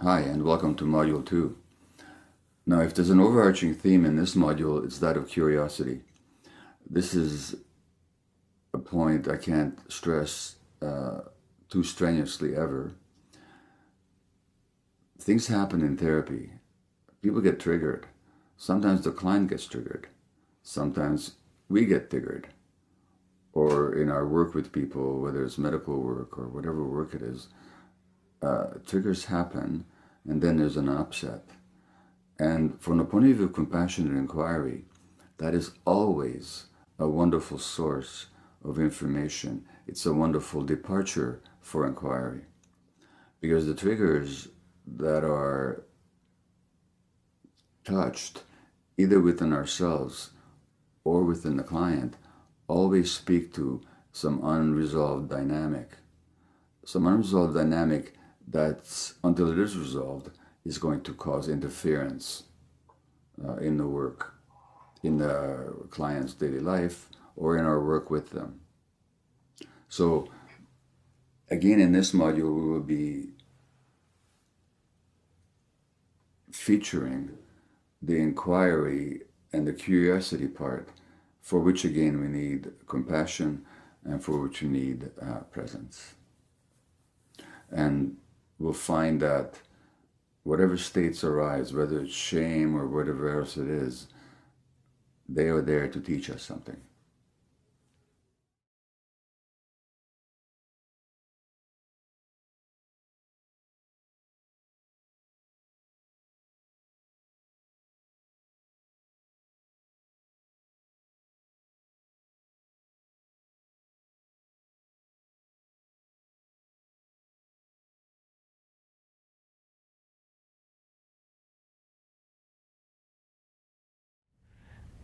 Hi, and welcome to Module 2. Now, if there's an overarching theme in this module, it's that of curiosity. This is a point I can't stress too strenuously ever. Things happen in therapy. People get triggered. Sometimes the client gets triggered. Sometimes we get triggered. Or in our work with people, whether it's medical work or whatever work it is, triggers happen, and then there's an upset. And from the point of view of compassionate inquiry, that is always a wonderful source of information. It's a wonderful departure for inquiry. Because the triggers that are touched, either within ourselves or within the client, always speak to some unresolved dynamic. Some unresolved dynamic that's, until it is resolved, is going to cause interference in the work, in the client's daily life, or in our work with them. So, again, in this module, we will be featuring the inquiry and the curiosity part, for which, again, we need compassion and for which we need presence. And we'll find that whatever states arise, whether it's shame or whatever else it is, they are there to teach us something.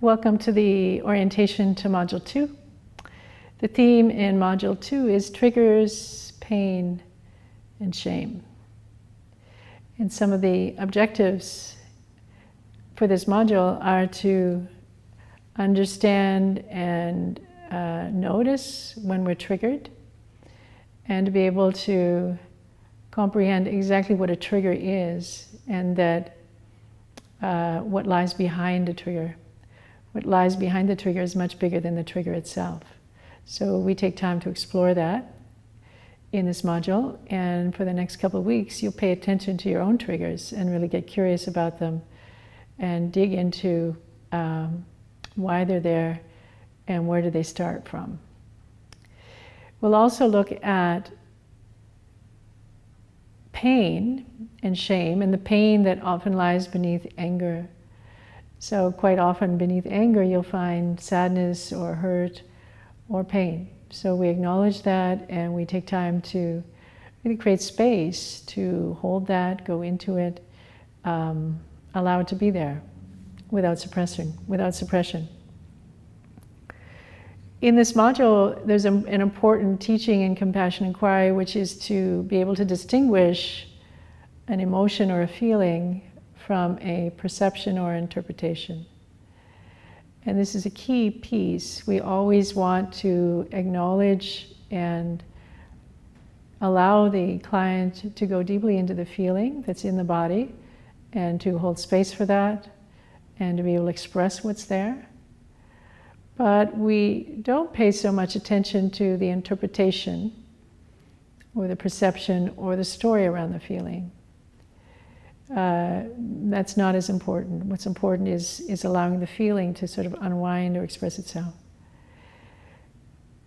Welcome to the orientation to Module 2. The theme in Module 2 is triggers, pain, and shame. And some of the objectives for this module are to understand and notice when we're triggered, and to be able to comprehend exactly what a trigger is, and that what lies behind a trigger. What lies behind the trigger is much bigger than the trigger itself. So we take time to explore that in this module, and for the next couple of weeks you'll pay attention to your own triggers and really get curious about them and dig into why they're there and where do they start from. We'll also look at pain and shame, and the pain that often lies beneath anger. So quite often beneath anger you'll find sadness or hurt or pain. So we acknowledge that, and we take time to really create space to hold that, go into it, allow it to be there without suppression. In this module, there's an important teaching in compassion inquiry, which is to be able to distinguish an emotion or a feeling from a perception or interpretation. And this is a key piece. We always want to acknowledge and allow the client to go deeply into the feeling that's in the body, and to hold space for that, and to be able to express what's there. But we don't pay so much attention to the interpretation or the perception or the story around the feeling. That's not as important. What's important is allowing the feeling to sort of unwind or express itself.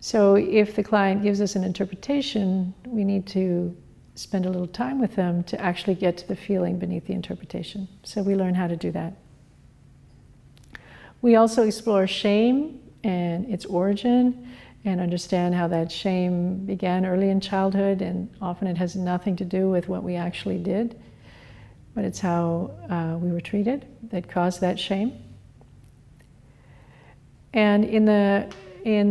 So if the client gives us an interpretation, we need to spend a little time with them to actually get to the feeling beneath the interpretation. So we learn how to do that. We also explore shame and its origin, and understand how that shame began early in childhood, and often it has nothing to do with what we actually did, but it's how we were treated that caused that shame. And in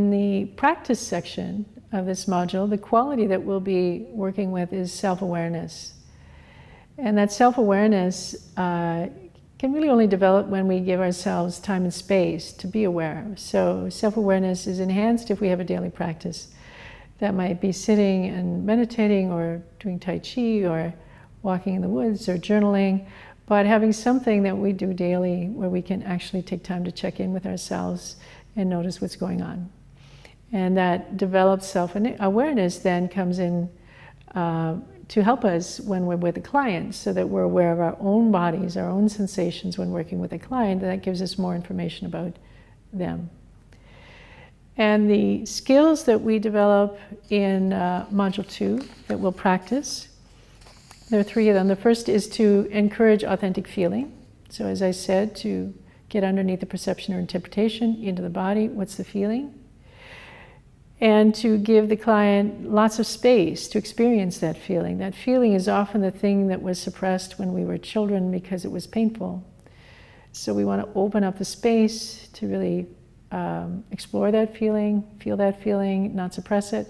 the practice section of this module, the quality that we'll be working with is self-awareness. And that self-awareness can really only develop when we give ourselves time and space to be aware. So self-awareness is enhanced if we have a daily practice. That might be sitting and meditating, or doing Tai Chi, walking in the woods or journaling, but having something that we do daily where we can actually take time to check in with ourselves and notice what's going on. And that developed self-awareness then comes in to help us when we're with a client, so that we're aware of our own bodies, our own sensations when working with a client, and that gives us more information about them. And the skills that we develop in Module 2 that we'll practice, there are 3 of them. The first is to encourage authentic feeling. So as I said, to get underneath the perception or interpretation into the body, what's the feeling? And to give the client lots of space to experience that feeling. That feeling is often the thing that was suppressed when we were children because it was painful. So we want to open up the space to really explore that feeling, feel that feeling, not suppress it.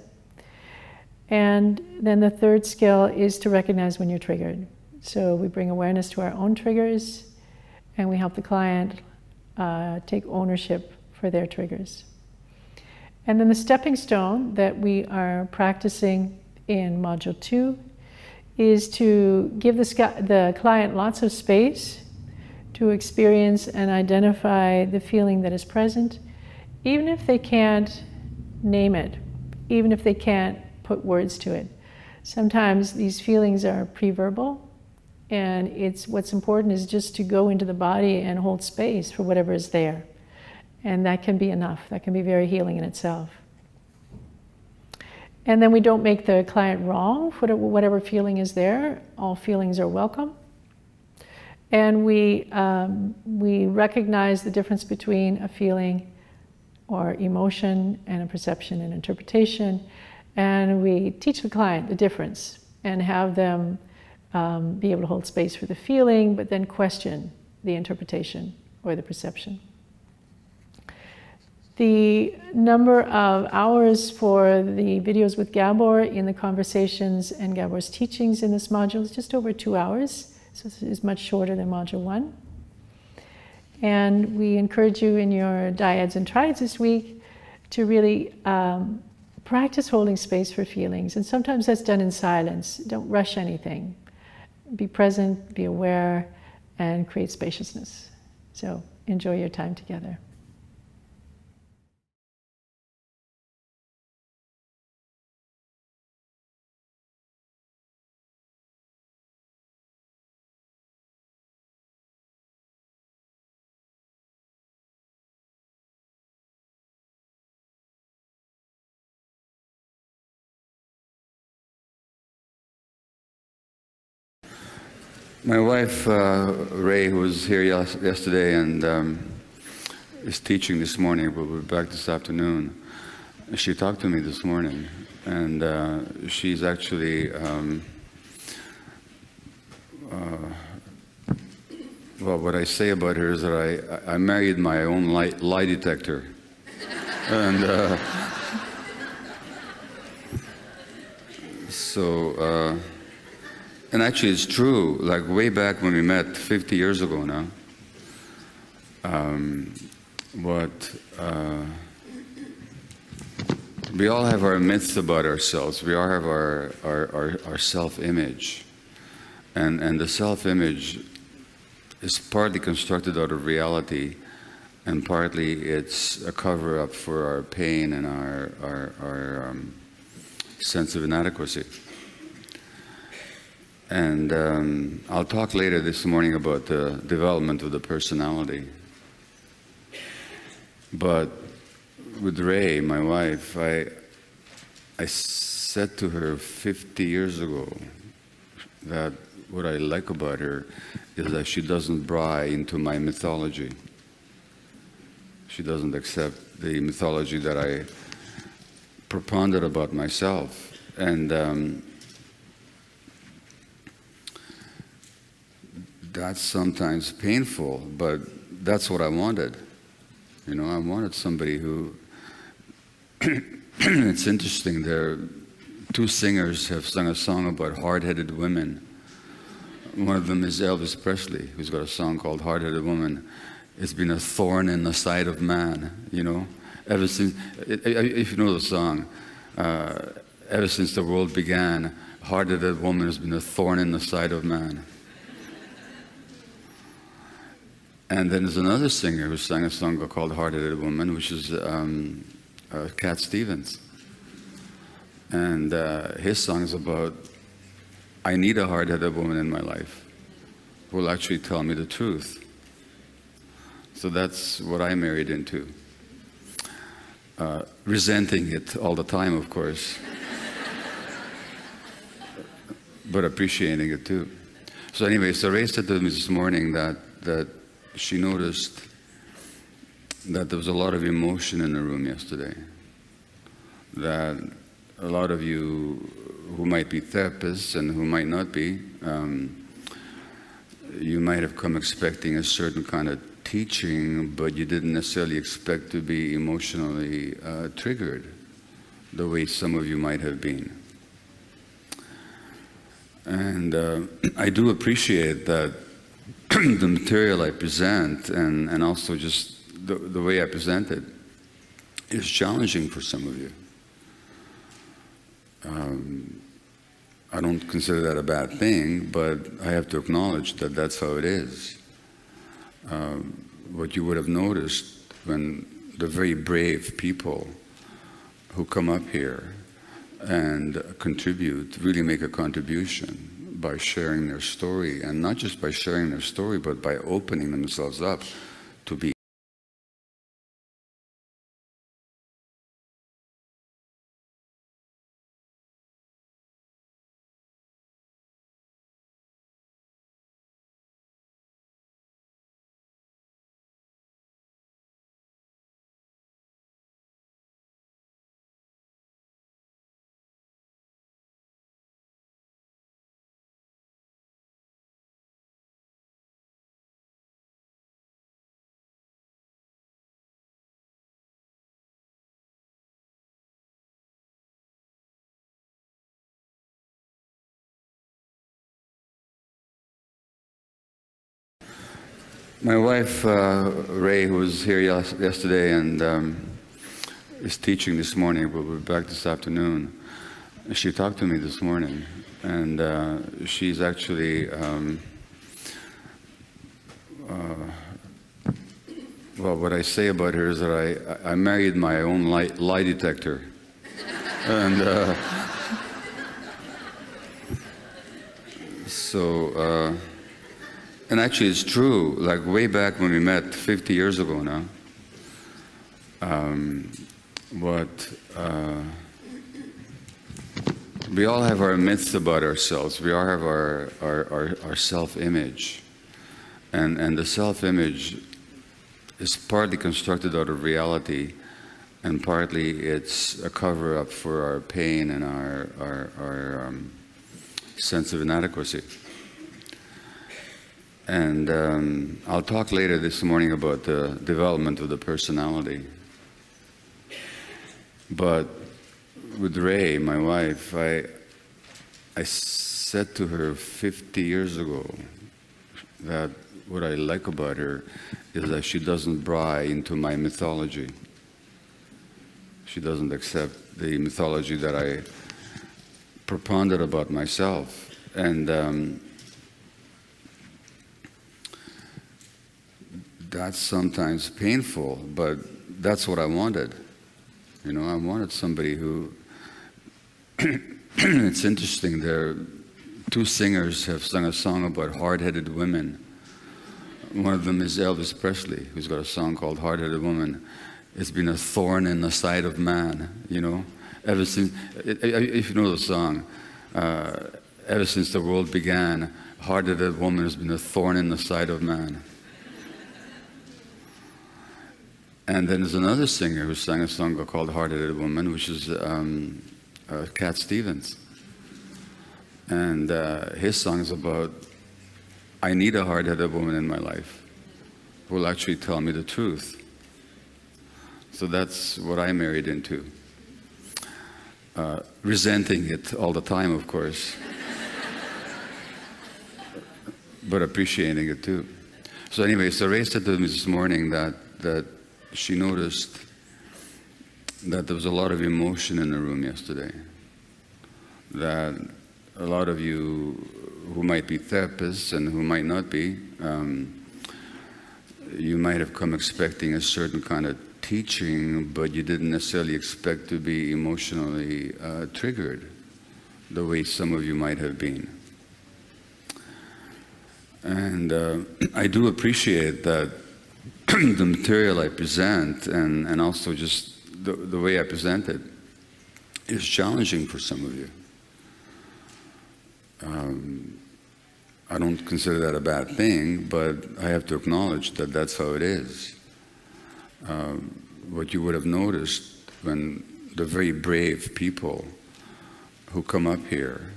And then the third skill is to recognize when you're triggered. So we bring awareness to our own triggers, and we help the client take ownership for their triggers. And then the stepping stone that we are practicing in Module 2 is to give the client lots of space to experience and identify the feeling that is present, even if they can't name it, even if they can't put words to it. Sometimes these feelings are pre-verbal, and what's important is just to go into the body and hold space for whatever is there. And that can be enough. That can be very healing in itself. And then we don't make the client wrong for whatever feeling is there. All feelings are welcome. And we recognize the difference between a feeling or emotion and a perception and interpretation. And we teach the client the difference and have them be able to hold space for the feeling, but then question the interpretation or the perception. The number of hours for the videos with Gabor in the conversations and Gabor's teachings in this module is just over 2 hours. So this is much shorter than Module 1. And we encourage you in your dyads and triads this week to really practice holding space for feelings. And sometimes that's done in silence. Don't rush anything. Be present, be aware, and create spaciousness. So enjoy your time together. My wife, Ray, who was here yesterday and is teaching this morning, but we'll be back this afternoon. She talked to me this morning, and she's actually, well, what I say about her is that I married my own lie detector. And and actually it's true, like way back when we met 50 years ago now, we all have our myths about ourselves. We all have our self-image. And the self-image is partly constructed out of reality, and partly it's a cover-up for our pain and our sense of inadequacy. And I'll talk later this morning about the development of the personality. But with Ray, my wife, I said to her 50 years ago that what I like about her is that she doesn't buy into my mythology. She doesn't accept the mythology that I propounded about myself. And that's sometimes painful, but that's what I wanted. You know, I wanted somebody who, it's interesting, there, 2 singers have sung a song about hard-headed women. One of them is Elvis Presley, who's got a song called Hard-Headed Woman. It's been a thorn in the side of man, you know. Ever since, if you know the song, ever since the world began, hard-headed woman has been a thorn in the side of man. And then there's another singer who sang a song called Hard-Headed Woman, which is Cat Stevens. And his song is about, I need a hard-headed woman in my life who will actually tell me the truth. So that's what I married into. Resenting it all the time, of course, but appreciating it too. So anyway, so Ray said to me this morning that she noticed that there was a lot of emotion in the room yesterday. That a lot of you who might be therapists and who might not be, you might have come expecting a certain kind of teaching, but you didn't necessarily expect to be emotionally triggered the way some of you might have been. And I do appreciate that the material I present and also just the way I present it is challenging for some of you. I don't consider that a bad thing, but I have to acknowledge that that's how it is. What you would have noticed when the very brave people who come up here and contribute, really make a contribution by sharing their story, and not just by sharing their story, but by opening themselves up to be My wife, Ray, who was here yesterday and is teaching this morning, but we'll be back this afternoon. She talked to me this morning, and she's actually, well, what I say about her is that I married my own lie detector. And and actually it's true, like way back when we met 50 years ago now, we all have our myths about ourselves. We all have our self-image. And the self-image is partly constructed out of reality, and partly it's a cover-up for our pain and our sense of inadequacy. And I'll talk later this morning about the development of the personality. But with Ray, my wife, I said to her 50 years ago that what I like about her is that she doesn't buy into my mythology. She doesn't accept the mythology that I propounded about myself. And that's sometimes painful, but that's what I wanted. You know, I wanted somebody who, it's interesting, two singers have sung a song about hard-headed women. One of them is Elvis Presley, who's got a song called Hard-Headed Woman. It's been a thorn in the side of man, you know. Ever since, if you know the song, ever since the world began, hard-headed woman has been a thorn in the side of man. And then there's another singer who sang a song called Hard-Headed Woman, which is Cat Stevens. And his song is about, I need a hard-headed woman in my life who will actually tell me the truth. So that's what I married into. Resenting it all the time, of course, but appreciating it too. So anyway, so Ray said to me this morning that she noticed that there was a lot of emotion in the room yesterday. that a lot of you who might be therapists and who might not be, you might have come expecting a certain kind of teaching, but you didn't necessarily expect to be emotionally triggered the way some of you might have been. And I do appreciate that the material I present and also just the way I present it is challenging for some of you. I don't consider that a bad thing, but I have to acknowledge that that's how it is. What you would have noticed when the very brave people who come up here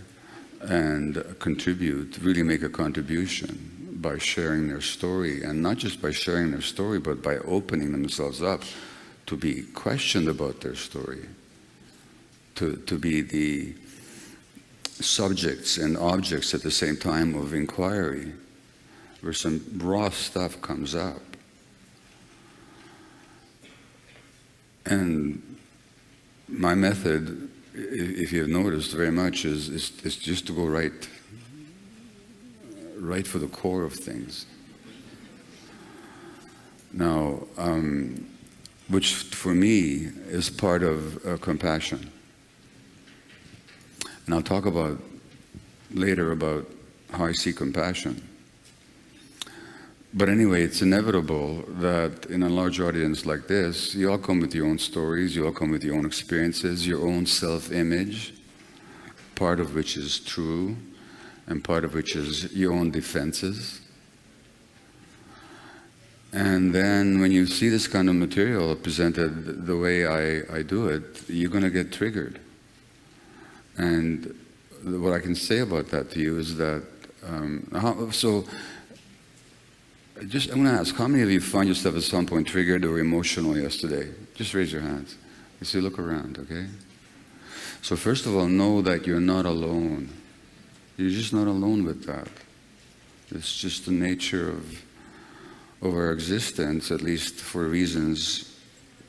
and contribute, really make a contribution by sharing their story, and not just by sharing their story, but by opening themselves up to be questioned about their story, to be the subjects and objects at the same time of inquiry, where some raw stuff comes up. And my method, if you've noticed very much, is just to go right for the core of things. Now, which for me is part of compassion. And I'll talk about later about how I see compassion. But anyway, it's inevitable that in a large audience like this, you all come with your own stories, you all come with your own experiences, your own self-image, part of which is true, and part of which is your own defenses. And then when you see this kind of material presented the way I do it, you're going to get triggered. And what I can say about that to you is that, I'm going to ask, how many of you find yourself at some point triggered or emotional yesterday? Just raise your hands. You see, look around, okay? So first of all, know that you're not alone. You're just not alone with that. It's just the nature of our existence, at least for reasons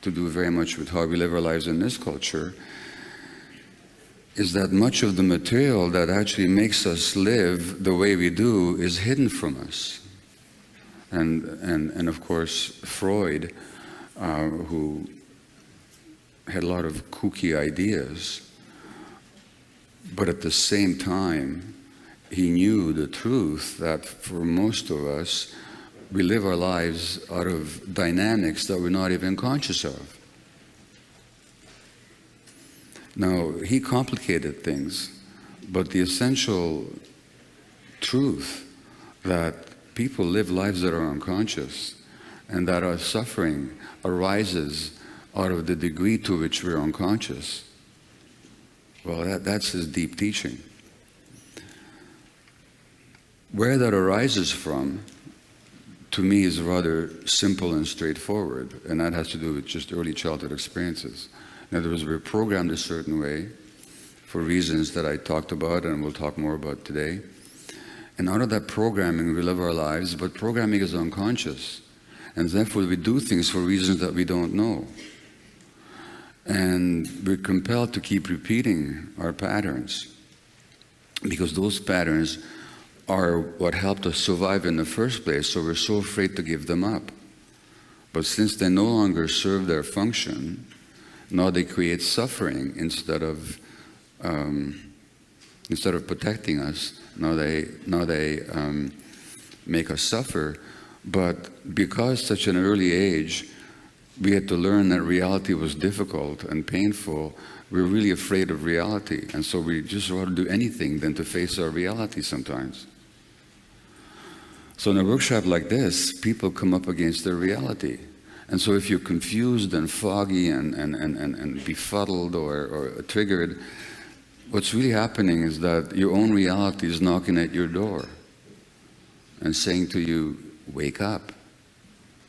to do very much with how we live our lives in this culture, is that much of the material that actually makes us live the way we do is hidden from us. And of course, Freud, who had a lot of kooky ideas, but at the same time, he knew the truth that for most of us, we live our lives out of dynamics that we're not even conscious of. Now, he complicated things, but the essential truth that people live lives that are unconscious and that our suffering arises out of the degree to which we're unconscious, well, that's his deep teaching. Where that arises from, to me, is rather simple and straightforward, and that has to do with just early childhood experiences. In other words, we're programmed a certain way for reasons that I talked about and we'll talk more about today. And out of that programming, we live our lives, but programming is unconscious. And therefore, we do things for reasons that we don't know. And we're compelled to keep repeating our patterns, because those patterns are what helped us survive in the first place, so we're so afraid to give them up. But since they no longer serve their function, now they create suffering instead of protecting us. Now they make us suffer. But because such an early age, we had to learn that reality was difficult and painful. We were really afraid of reality, and so we just rather do anything than to face our reality sometimes. So in a workshop like this, people come up against their reality. And so if you're confused and foggy and befuddled or triggered, what's really happening is that your own reality is knocking at your door and saying to you, wake up.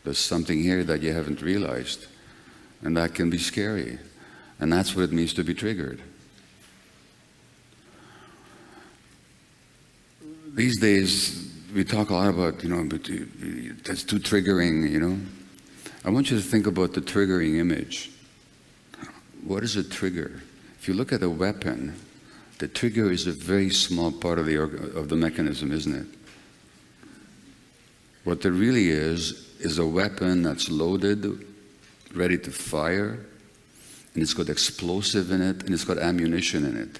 There's something here that you haven't realized. And that can be scary. And that's what it means to be triggered. These days, we talk a lot about, that's too triggering, I want you to think about the triggering image. What is a trigger? If you look at a weapon, The trigger is a very small part of the mechanism, isn't it? What there really is a weapon that's loaded, ready to fire, and it's got explosive in it, and it's got ammunition in it.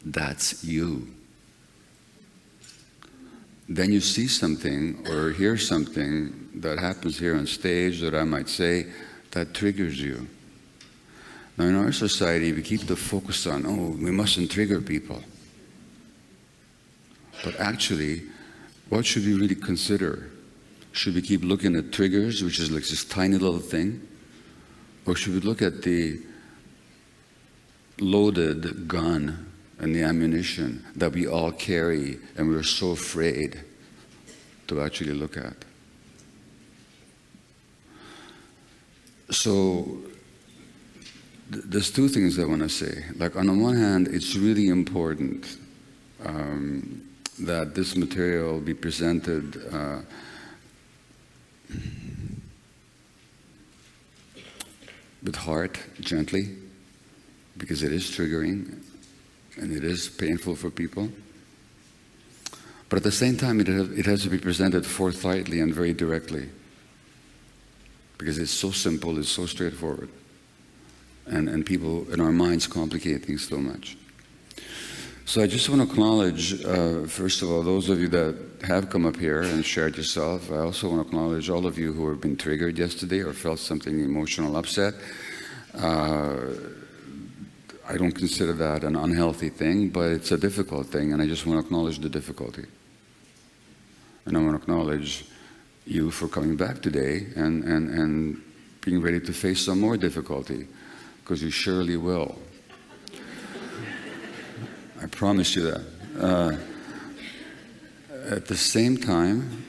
That's you. Then you see something or hear something that happens here on stage that I might say that triggers you. Now in our society, we keep the focus on, oh, we mustn't trigger people. But actually, what should we really consider? Should we keep looking at triggers, which is like this tiny little thing? Or should we look at the loaded gun and the ammunition that we all carry and we're so afraid to actually look at? So there's two things I want to say. Like, on the one hand, it's really important that this material be presented with heart, gently, because it is triggering and it is painful for people. But at the same time, it has to be presented forthrightly and very directly, because it's so simple, it's so straightforward. And people in our minds complicate things so much. So I just want to acknowledge, first of all, those of you that have come up here and shared yourself. I also want to acknowledge all of you who have been triggered yesterday or felt something emotional upset. I don't consider that an unhealthy thing, but it's a difficult thing, and I just want to acknowledge the difficulty. And I want to acknowledge you for coming back today and being ready to face some more difficulty, because you surely will. I promise you that. At the same time,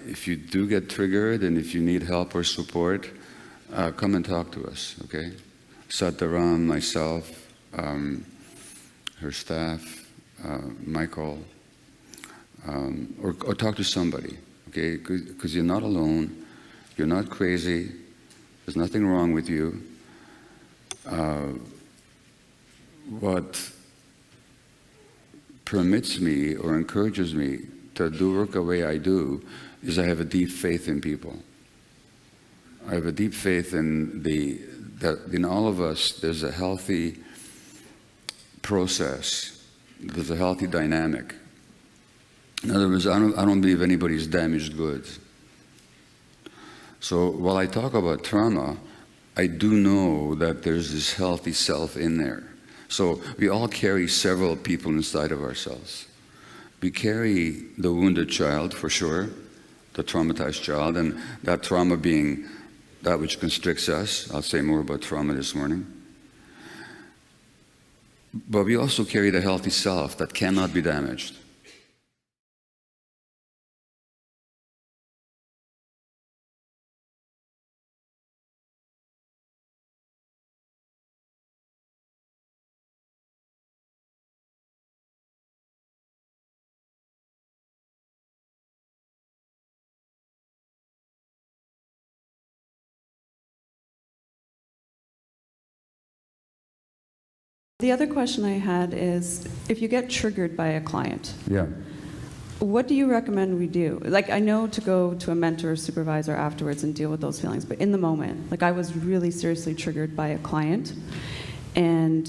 if you do get triggered and if you need help or support, come and talk to us, okay? Sataram, myself, her staff, Michael, or talk to somebody, okay? Because you're not alone, you're not crazy, there's nothing wrong with you. What permits me or encourages me to do work the way I do is I have a deep faith in people. I have a deep faith in that in all of us there's a healthy process, there's a healthy dynamic. In other words, I don't believe anybody's damaged goods. So while I talk about trauma, I do know that there's this healthy self in there. So we all carry several people inside of ourselves. We carry the wounded child, for sure, the traumatized child, and that trauma being that which constricts us. I'll say more about trauma this morning. But we also carry the healthy self that cannot be damaged. The other question I had is, if you get triggered by a client, Yeah. what do you recommend we do? Like, I know to go to a mentor or supervisor afterwards and deal with those feelings, but in the moment, like, I was really seriously triggered by a client, and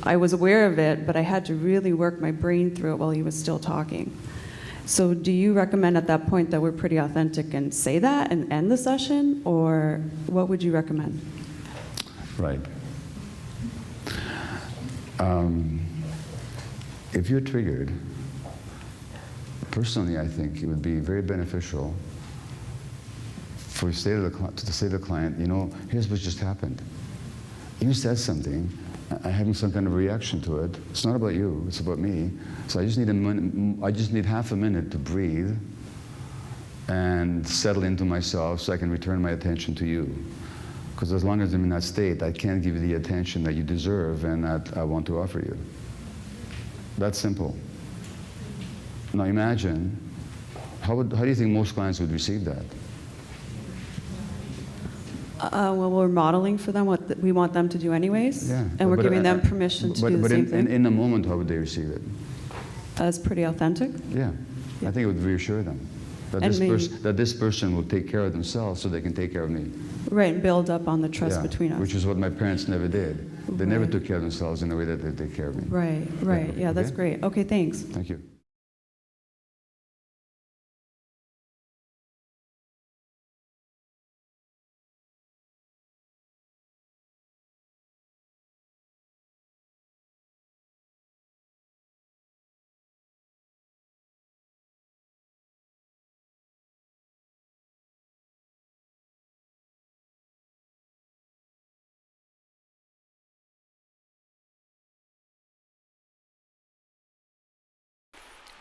I was aware of it, but I had to really work my brain through it while he was still talking. So do you recommend at that point that we're pretty authentic and say that and end the session, or what would you recommend? Right. If you're triggered, personally, I think it would be very beneficial for you to say to the client, you know, here's what just happened. You said something, I'm having some kind of reaction to it. It's not about you, it's about me. So I just need half a minute to breathe and settle into myself so I can return my attention to you. Because as long as I'm in that state, I can't give you the attention that you deserve and that I want to offer you. That's simple. Now imagine, how do you think most clients would receive that? Well, we're modeling for them what we want them to do anyways, Yeah. and we're giving them permission to do the same thing. But in the moment, how would they receive it? That's pretty authentic. Yeah. Yeah. I think it would reassure them that this person will take care of themselves so they can take care of me. Right, and build up on the trust Yeah, between us. which is what my parents never did. They never Right. took care of themselves in the way that they take care of me. Right, right. Yeah, that's Okay. great. Okay, thanks. Thank you.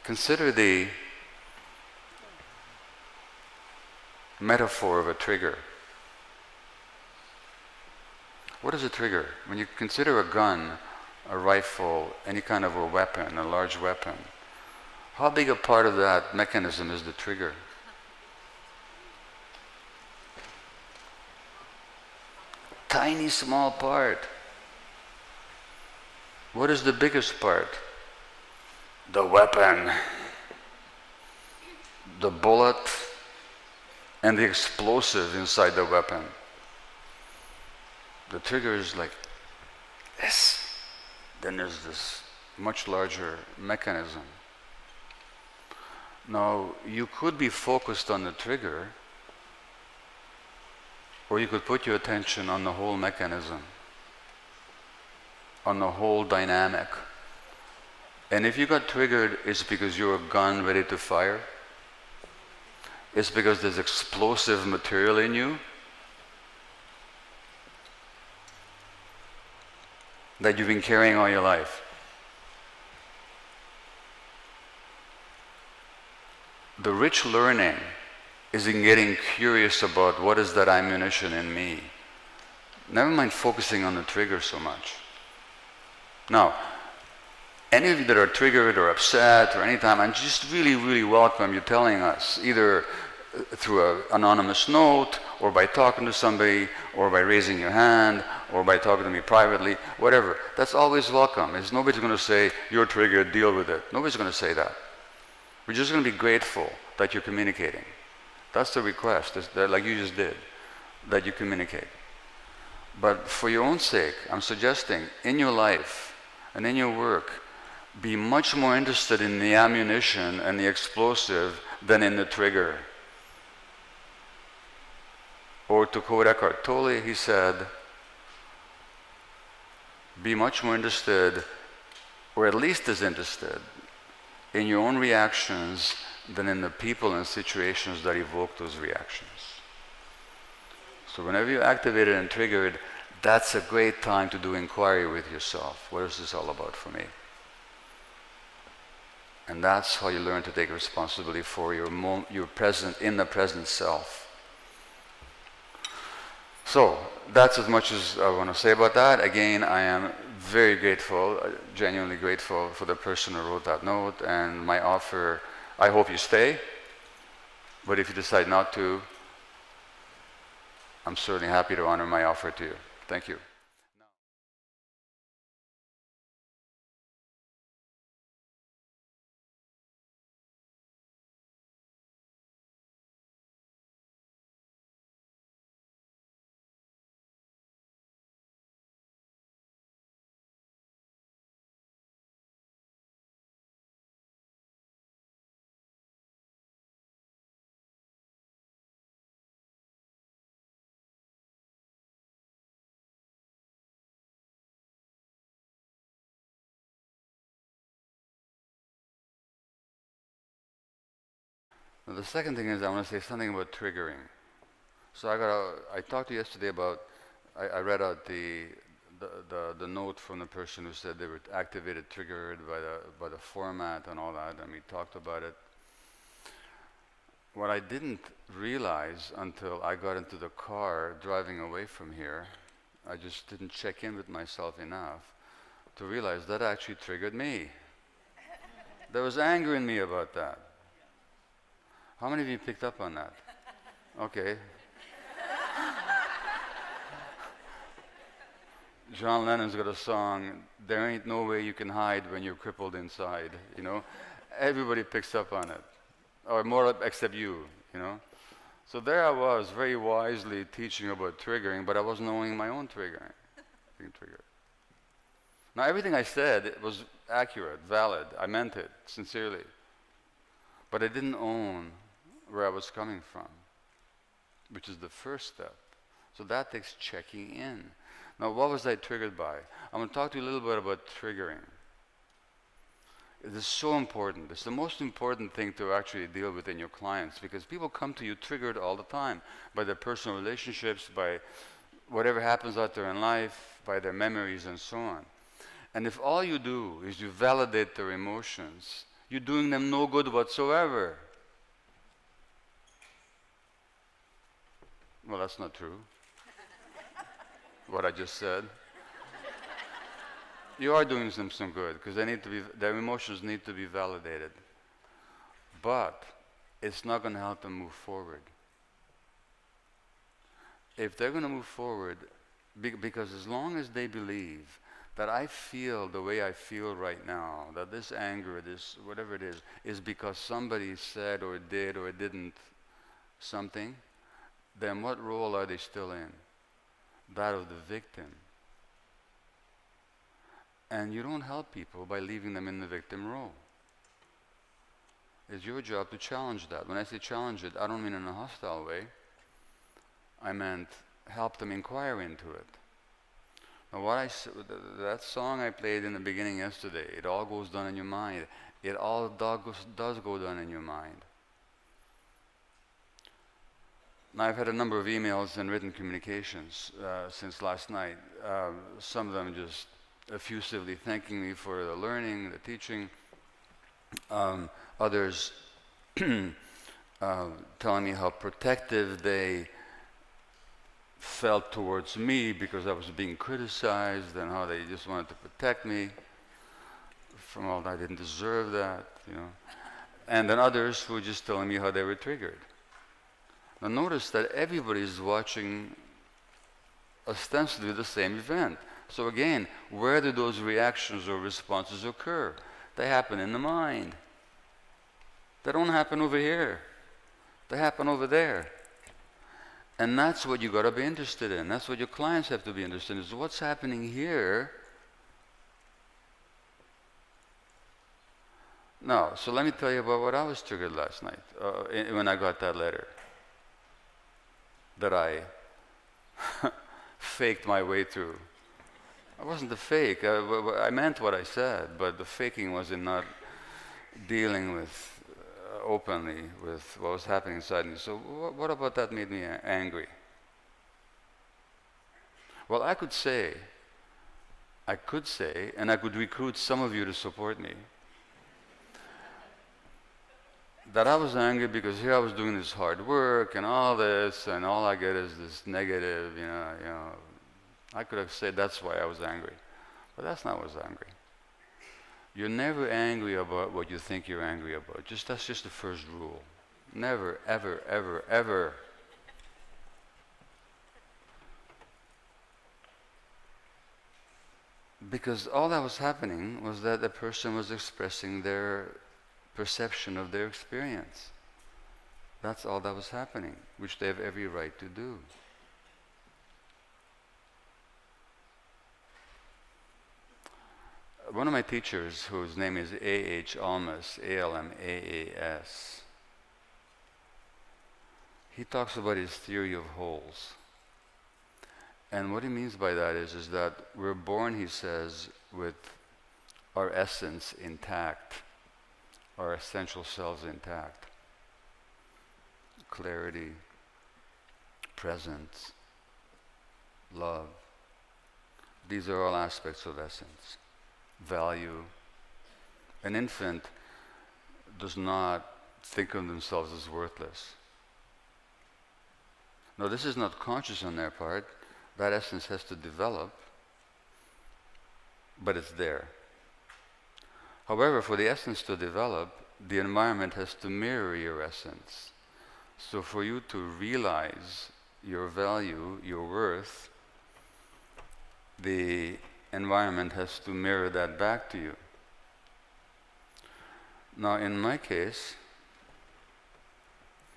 Consider the metaphor of a trigger. What is a trigger? When you consider a gun, a rifle, any kind of a weapon, a large weapon, how big a part of that mechanism is the trigger? Tiny small part. What is the biggest part? The weapon, the bullet, and the explosive inside the weapon. The trigger is like this. Then there's this much larger mechanism. Now, you could be focused on the trigger, or you could put your attention on the whole mechanism, on the whole dynamic. And if you got triggered, it's because you're a gun ready to fire. It's because there's explosive material in you that you've been carrying all your life. The rich learning is in getting curious about what is that ammunition in me. Never mind focusing on the trigger so much. Now, any of you that are triggered or upset or anytime, I'm just really, really welcome you telling us, either through an anonymous note, or by talking to somebody, or by raising your hand, or by talking to me privately, whatever. That's always welcome. Nobody's going to say, you're triggered, deal with it. Nobody's going to say that. We're just going to be grateful that you're communicating. That's the request, like you just did, that you communicate. But for your own sake, I'm suggesting, in your life and in your work, be much more interested in the ammunition and the explosive than in the trigger. Or to quote Eckhart Tolle, he said, be much more interested, or at least as interested, in your own reactions than in the people and situations that evoke those reactions. So whenever you're activated and triggered, that's a great time to do inquiry with yourself. What is this all about for me? And that's how you learn to take responsibility for your present, in the present self. So, that's as much as I want to say about that. Again, I am very grateful, genuinely grateful for the person who wrote that note, and my offer, I hope you stay, but if you decide not to, I'm certainly happy to honor my offer to you. Thank you. Now, the second thing is I want to say something about triggering. So I talked to you yesterday about, I read out the note from the person who said they were activated, triggered by the format and all that, and we talked about it. What I didn't realize until I got into the car driving away from here, I just didn't check in with myself enough to realize that actually triggered me. There was anger in me about that. How many of you picked up on that? Okay. John Lennon's got a song, "There ain't no way you can hide when you're crippled inside," you know? Everybody picks up on it, or more except you, you know? So there I was, very wisely teaching about triggering, but I wasn't knowing my own triggering, being triggered. Now everything I said, it was accurate, valid, I meant it, sincerely. But I didn't own where I was coming from, which is the first step. So that takes checking in. Now, what was I triggered by? I'm going to talk to you a little bit about triggering. It is so important. It's the most important thing to actually deal with in your clients, because people come to you triggered all the time by their personal relationships, by whatever happens out there in life, by their memories and so on. And if all you do is you validate their emotions, you're doing them no good whatsoever. Well, that's not true. What I just said. You are doing them some good, because their emotions need to be validated. But it's not going to help them move forward. If they're going to move forward, because as long as they believe that I feel the way I feel right now, that this anger, this whatever it is because somebody said or did or didn't something, then what role are they still in? That of the victim. And you don't help people by leaving them in the victim role. It's your job to challenge that. When I say challenge it, I don't mean in a hostile way. I meant help them inquire into it. Now that song I played in the beginning yesterday, it all goes down in your mind. It all does go down in your mind. Now, I've had a number of emails and written communications since last night. Some of them just effusively thanking me for the learning, the teaching. Others telling me how protective they felt towards me because I was being criticized, and how they just wanted to protect me from all that. I didn't deserve that, you know. And then others who were just telling me how they were triggered. Now notice that everybody is watching ostensibly the same event. So again, where do those reactions or responses occur? They happen in the mind. They don't happen over here. They happen over there. And that's what you got to be interested in. That's what your clients have to be interested in, is what's happening here. Now, so let me tell you about what I was triggered last night when I got that letter that I faked my way through. I wasn't the fake. I meant what I said, but the faking was in not dealing with openly with what was happening inside me. So what about that made me angry? Well, I could say, and I could recruit some of you to support me, that I was angry because here I was doing this hard work and all this, and all I get is this negative, you know. I could have said that's why I was angry, but that's not what I was angry. You're never angry about what you think you're angry about. That's just the first rule. Never, ever, ever, ever. Because all that was happening was that the person was expressing their perception of their experience. That's all that was happening, which they have every right to do. One of my teachers, whose name is A.H. Almas, A-L-M-A-A-S, he talks about his theory of wholes. And what he means by that is that we're born, he says, with our essence intact, our essential selves intact. Clarity, presence, love. These are all aspects of essence. Value. An infant does not think of themselves as worthless. No, this is not conscious on their part. That essence has to develop, but it's there. However, for the essence to develop, the environment has to mirror your essence. So for you to realize your value, your worth, the environment has to mirror that back to you. Now, in my case,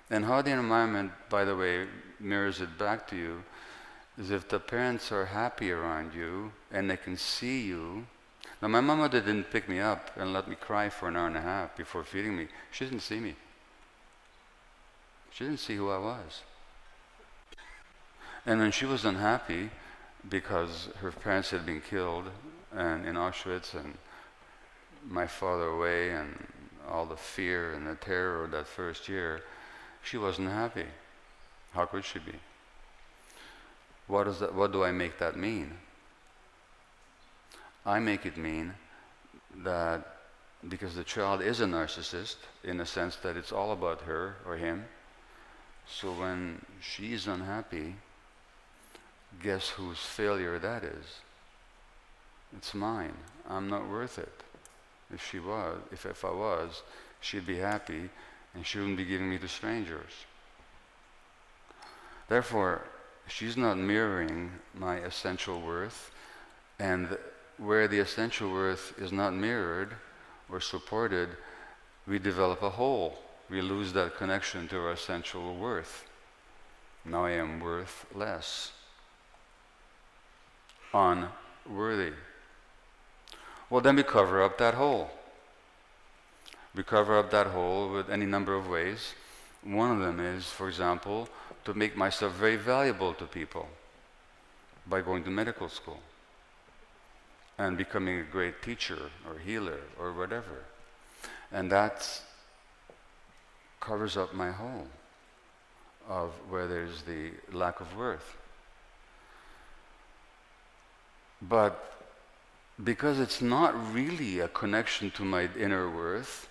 and how the environment, by the way, mirrors it back to you, is if the parents are happy around you and they can see you. Now, my mama didn't pick me up and let me cry for an hour and a half before feeding me. She didn't see me. She didn't see who I was. And when she was unhappy because her parents had been killed and in Auschwitz and my father away and all the fear and the terror of that first year, she wasn't happy. How could she be? What do I make that mean? I make it mean that because the child is a narcissist, in the sense that it's all about her or him, so when she's unhappy, guess whose failure that is? It's mine. I'm not worth it. If I was, she'd be happy and she wouldn't be giving me to strangers. Therefore, she's not mirroring my essential worth, and where the essential worth is not mirrored or supported, we develop a hole. We lose that connection to our essential worth. Now I am worth less. Unworthy. Well, then we cover up that hole. We cover up that hole with any number of ways. One of them is, for example, to make myself very valuable to people by going to medical school and becoming a great teacher or healer or whatever. And that covers up my hole of where there's the lack of worth. But because it's not really a connection to my inner worth,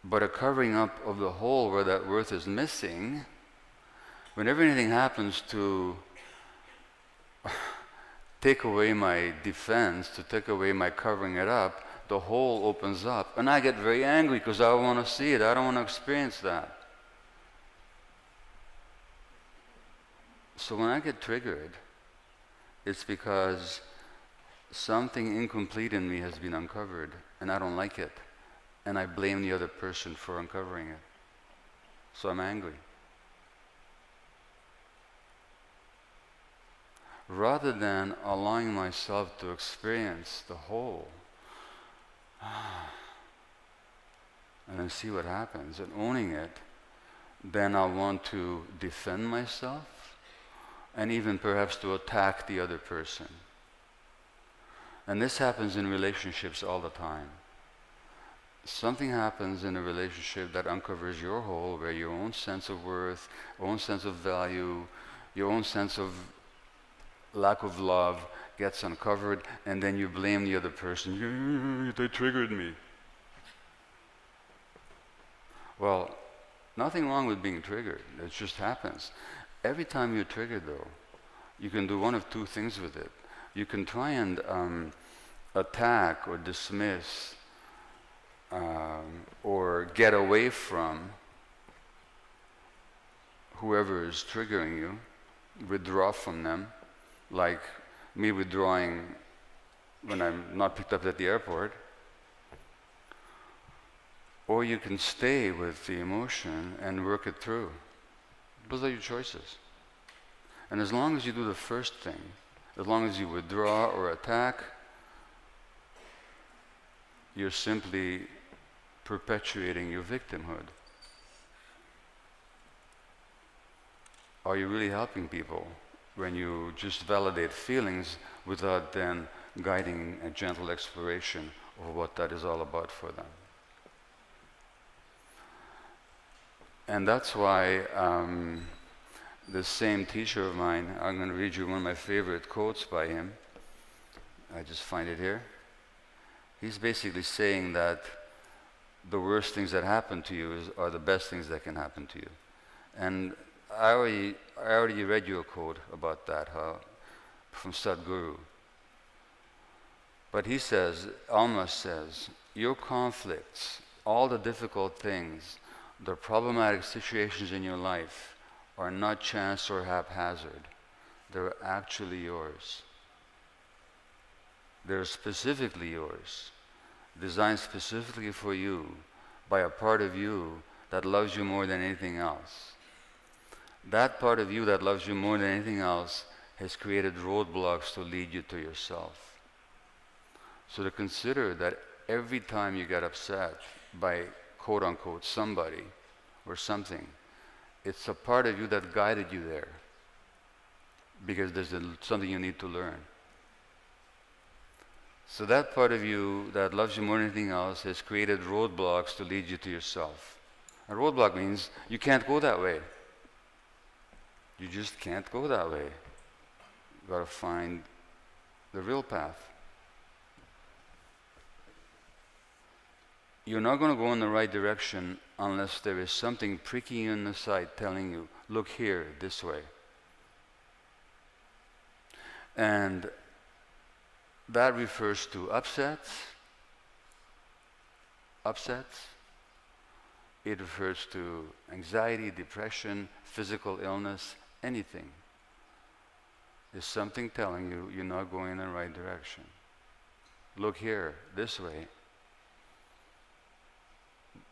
but a covering up of the hole where that worth is missing, whenever anything happens to take away my defense, to take away my covering it up, the hole opens up. And I get very angry because I don't want to see it. I don't want to experience that. So when I get triggered, it's because something incomplete in me has been uncovered, and I don't like it. And I blame the other person for uncovering it. So I'm angry. Rather than allowing myself to experience the whole, and then see what happens, and owning it, then I'll want to defend myself, and even perhaps to attack the other person. And this happens in relationships all the time. Something happens in a relationship that uncovers your hole, where your own sense of worth, own sense of value, your own sense of lack of love gets uncovered, and then you blame the other person. They triggered me. Well, nothing wrong with being triggered. It just happens. Every time you're triggered, though, you can do one of two things with it. You can try and attack or dismiss or get away from whoever is triggering you, withdraw from them, like me withdrawing when I'm not picked up at the airport. Or you can stay with the emotion and work it through. Those are your choices. And as long as you do the first thing, as long as you withdraw or attack, you're simply perpetuating your victimhood. Are you really helping people when you just validate feelings without then guiding a gentle exploration of what that is all about for them? And that's why this same teacher of mine, I'm going to read you one of my favorite quotes by him. I just find it here. He's basically saying that the worst things that happen to you are the best things that can happen to you. And I already read you a quote about that, from Sadhguru. But he says, Alma says, your conflicts, all the difficult things, the problematic situations in your life are not chance or haphazard. They're actually yours. They're specifically yours, designed specifically for you by a part of you that loves you more than anything else. That part of you that loves you more than anything else has created roadblocks to lead you to yourself. So to consider that every time you get upset by quote unquote somebody or something, it's a part of you that guided you there because there's something you need to learn. So that part of you that loves you more than anything else has created roadblocks to lead you to yourself. A roadblock means you can't go that way. You just can't go that way. You've got to find the real path. You're not going to go in the right direction unless there is something pricking you in the side telling you, look here, this way. And that refers to upsets. It refers to anxiety, depression, physical illness, anything. There's something telling you you're not going in the right direction. Look here, this way.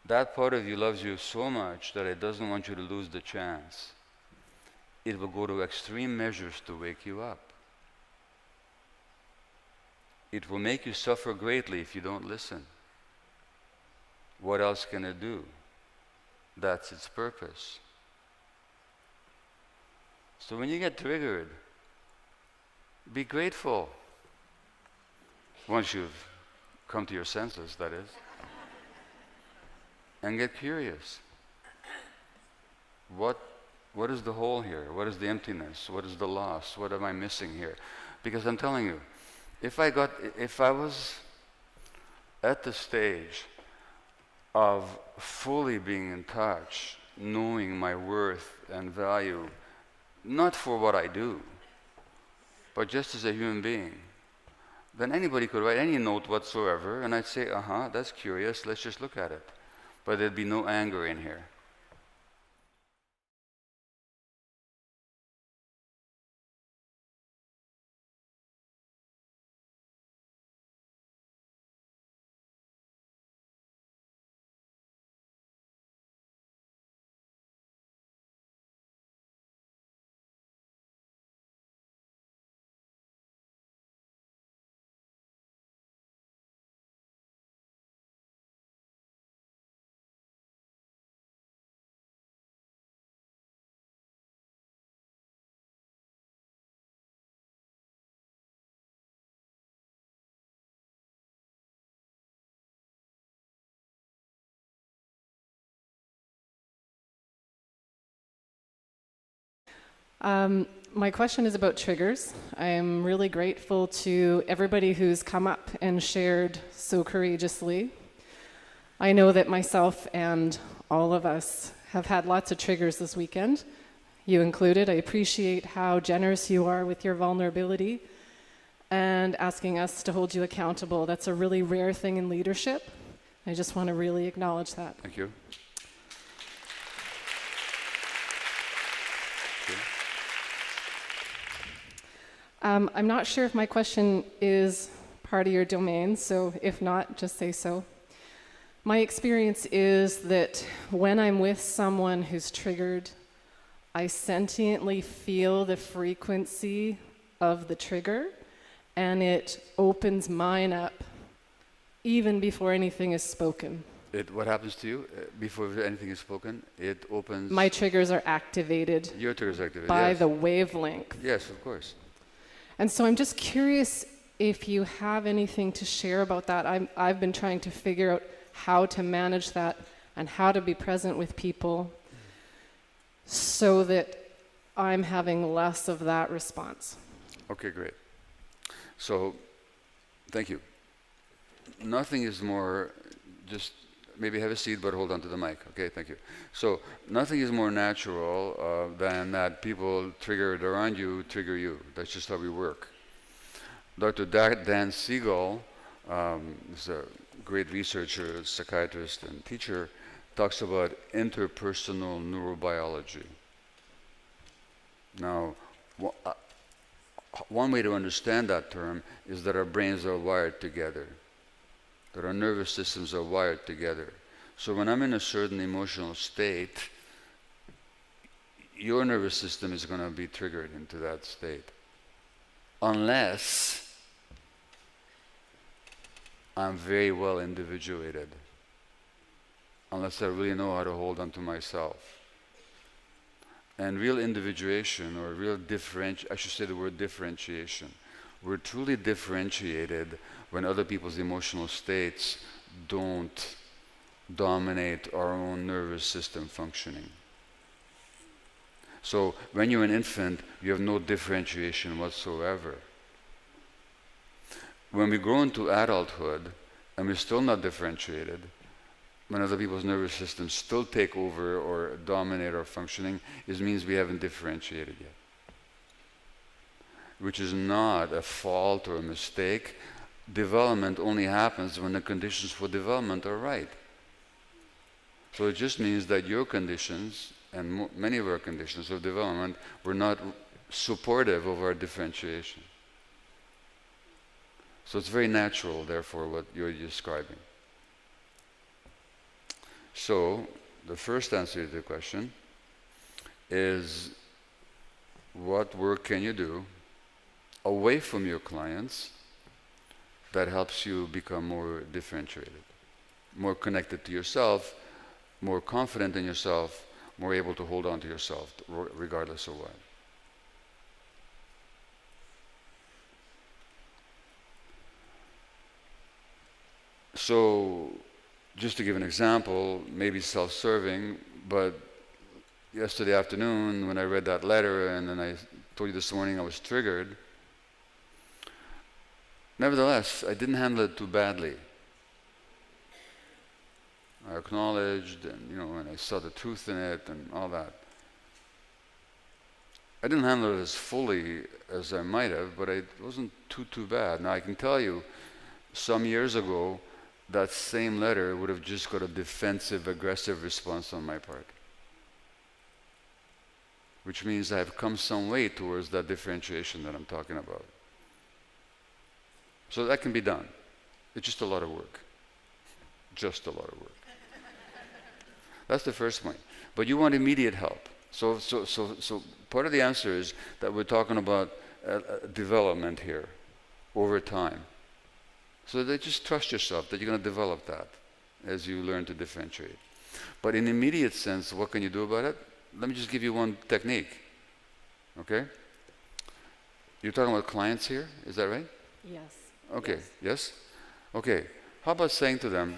That part of you loves you so much that it doesn't want you to lose the chance. It will go to extreme measures to wake you up. It will make you suffer greatly if you don't listen. What else can it do? That's its purpose. So when you get triggered, be grateful. Once you've come to your senses, that is. And get curious. What is the hole here? What is the emptiness? What is the loss? What am I missing here? Because I'm telling you, if I was at the stage of fully being in touch, knowing my worth and value, not for what I do, but just as a human being, then anybody could write any note whatsoever, and I'd say, that's curious, let's just look at it. But there'd be no anger in here. My question is about triggers. I am really grateful to everybody who's come up and shared so courageously. I know that myself and all of us have had lots of triggers this weekend, you included. I appreciate how generous you are with your vulnerability and asking us to hold you accountable. That's a really rare thing in leadership. I just want to really acknowledge that. Thank you. I'm not sure if my question is part of your domain, so if not, just say so. My experience is that when I'm with someone who's triggered, I sentiently feel the frequency of the trigger, and it opens mine up even before anything is spoken. What happens to you before anything is spoken? It opens... My triggers are activated. Your triggers are activated, by yes. the wavelength. Yes, of course. And so I'm just curious if you have anything to share about that. I've been trying to figure out how to manage that and how to be present with people so that I'm having less of that response. Okay, great. So, thank you. Nothing is more, just maybe have a seat, but hold on to the mic. Okay, thank you. So, nothing is more natural than that people triggered around you trigger you. That's just how we work. Dr. Dan Siegel is a great researcher, psychiatrist, and teacher, talks about interpersonal neurobiology. Now, one way to understand that term is that our brains are wired together, that our nervous systems are wired together. So when I'm in a certain emotional state, your nervous system is going to be triggered into that state. Unless I'm very well individuated. Unless I really know how to hold on to myself. And real individuation, or real I should say the word differentiation. We're truly differentiated when other people's emotional states don't dominate our own nervous system functioning. So when you're an infant, you have no differentiation whatsoever. When we grow into adulthood, and we're still not differentiated, when other people's nervous systems still take over or dominate our functioning, it means we haven't differentiated yet. Which is not a fault or a mistake. Development only happens when the conditions for development are right. So it just means that your conditions, and many of our conditions of development, were not supportive of our differentiation. So it's very natural, therefore, what you're describing. So, the first answer to the question is, what work can you do away from your clients that helps you become more differentiated, more connected to yourself, more confident in yourself, more able to hold on to yourself, regardless of what? So, just to give an example, maybe self-serving, but yesterday afternoon when I read that letter, and then I told you this morning I was triggered, nevertheless, I didn't handle it too badly. I acknowledged, and I saw the truth in it and all that. I didn't handle it as fully as I might have, but it wasn't too bad. Now I can tell you, some years ago, that same letter would have just got a defensive, aggressive response on my part. Which means I have come some way towards that differentiation that I'm talking about. So that can be done. It's just a lot of work. Just a lot of work. That's the first point. But you want immediate help. So part of the answer is that we're talking about development here over time. So that just trust yourself that you're going to develop that as you learn to differentiate. But in immediate sense, what can you do about it? Let me just give you one technique. Okay? You're talking about clients here, is that right? Yes. Okay, yes? Okay, how about saying to them,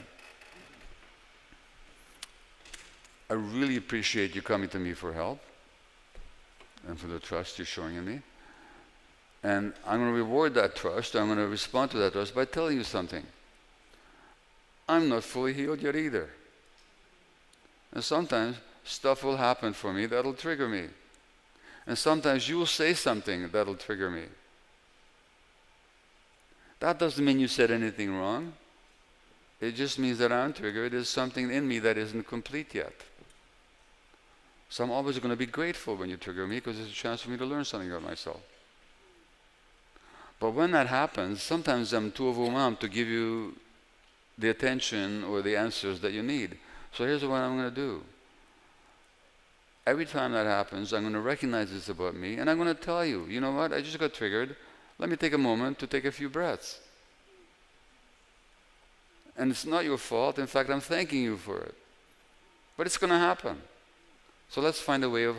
I really appreciate you coming to me for help and for the trust you're showing in me. And I'm going to reward that trust, I'm going to respond to that trust by telling you something. I'm not fully healed yet either. And sometimes stuff will happen for me that'll trigger me. And sometimes you will say something that'll trigger me. That doesn't mean you said anything wrong. It just means that I'm triggered. There's something in me that isn't complete yet. So I'm always going to be grateful when you trigger me, because it's a chance for me to learn something about myself. But when that happens, sometimes I'm too overwhelmed to give you the attention or the answers that you need. So here's what I'm going to do. Every time that happens, I'm going to recognize this about me, and I'm going to tell you, you know what, I just got triggered. Let me take a moment to take a few breaths. And it's not your fault. In fact, I'm thanking you for it. But it's going to happen. So let's find a way of,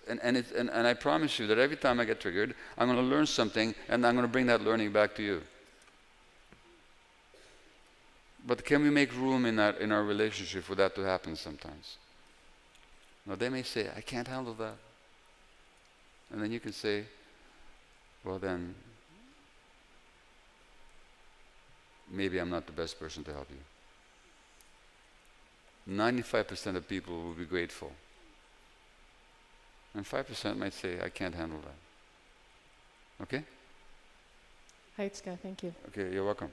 and I promise you that every time I get triggered, I'm going to learn something, and I'm going to bring that learning back to you. But can we make room in our relationship for that to happen sometimes? Now they may say, I can't handle that. And then you can say, well then, maybe I'm not the best person to help you. 95% of people will be grateful. And 5% might say, I can't handle that. Okay? Hi, Itzka, thank you. Okay, you're welcome.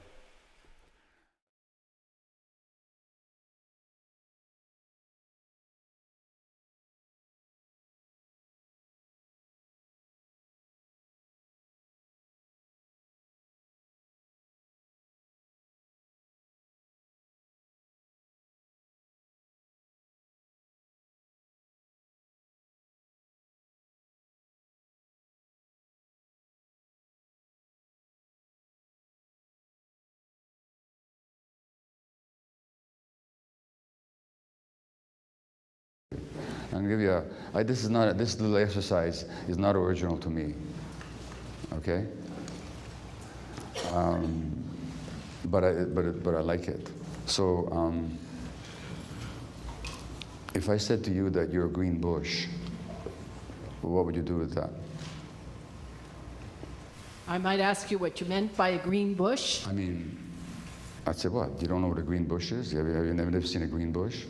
I'm gonna give you this little exercise is not original to me. Okay? But I like it. So if I said to you that you're a green bush, what would you do with that? I might ask you what you meant by a green bush. I mean, I'd say what? You don't know what a green bush is? Have you never seen a green bush?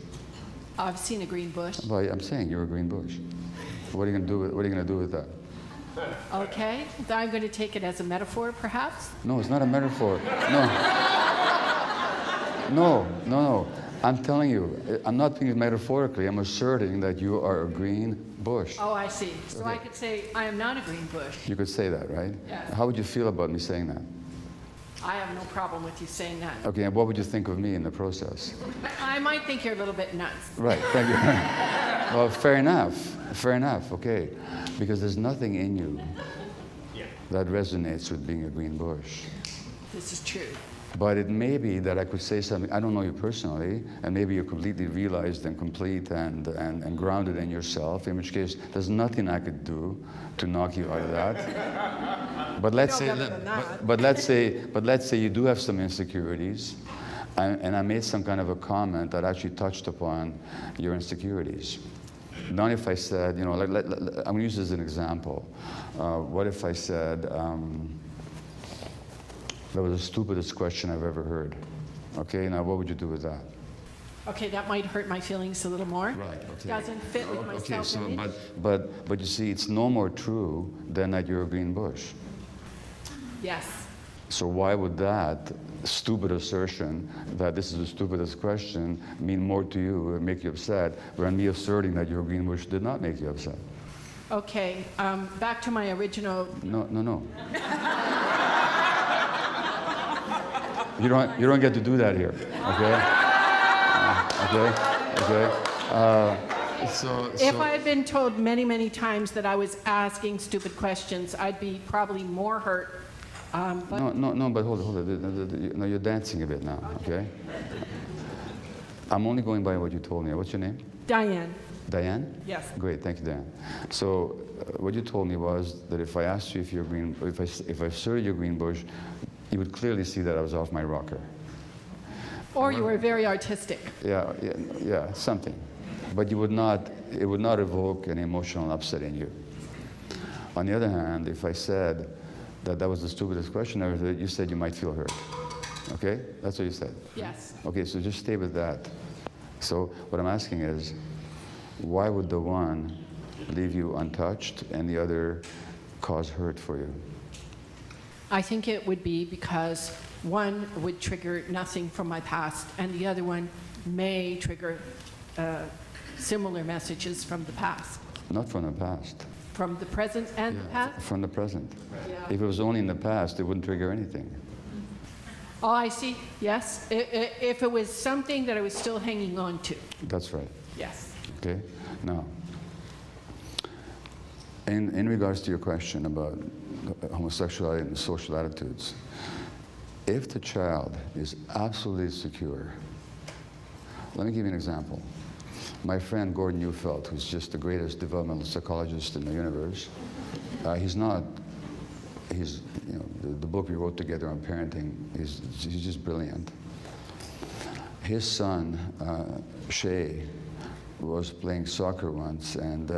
I've seen a green bush. Well, I'm saying you're a green bush. What are you gonna do with that? Okay, then I'm going to take it as a metaphor, perhaps. No, it's not a metaphor. No. I'm telling you, I'm not thinking metaphorically. I'm asserting that you are a green bush. Oh, I see. So Okay. I could say, I am not a green bush. You could say that, right? Yes. How would you feel about me saying that? I have no problem with you saying that. Okay, and what would you think of me in the process? I might think you're a little bit nuts. Right, thank you. Well, fair enough, okay. Because there's nothing in you that resonates with being a green bush. This is true. But it may be that I could say something, I don't know you personally, and maybe you're completely realized and complete and grounded in yourself, in which case there's nothing I could do to knock you out of that. But let's say you do have some insecurities, and I made some kind of a comment that actually touched upon your insecurities. Not if I said, I'm going to use this as an example. What if I said, that was the stupidest question I've ever heard. Okay, now what would you do with that? Okay, that might hurt my feelings a little more. Right, okay. Doesn't fit with my Okay, so, self-image. but you see, it's no more true than that you're a green bush. Yes. So why would that stupid assertion that this is the stupidest question mean more to you or make you upset, when me asserting that you're a green bush did not make you upset? Okay, back to my original. No. You don't get to do that here, okay? So If I had been told many, many times that I was asking stupid questions, I'd be probably more hurt. But but hold it. No, you're dancing a bit now, okay? I'm only going by what you told me. What's your name? Diane. Diane? Yes. Great, thank you, Diane. So what you told me was that if I asked you if you're green, if I asserted you're green bush, you would clearly see that I was off my rocker. Or you were very artistic. Yeah, something. But it would not evoke an emotional upset in you. On the other hand, if I said that was the stupidest question ever, you said you might feel hurt. Okay? That's what you said. Yes. Okay, so just stay with that. So what I'm asking is, why would the one leave you untouched and the other cause hurt for you? I think it would be because one would trigger nothing from my past, and the other one may trigger similar messages from the past. Not from the past. From the present and the past? From the present. Yeah. If it was only in the past, it wouldn't trigger anything. Oh, I see. Yes. If it was something that I was still hanging on to. That's right. Yes. Okay? Now, in regards to your question about homosexuality and social attitudes, if the child is absolutely secure, let me give you an example. My friend Gordon Neufeld, who's just the greatest developmental psychologist in the universe, the book we wrote together on parenting, he's just brilliant. His son, Shay, was playing soccer once, and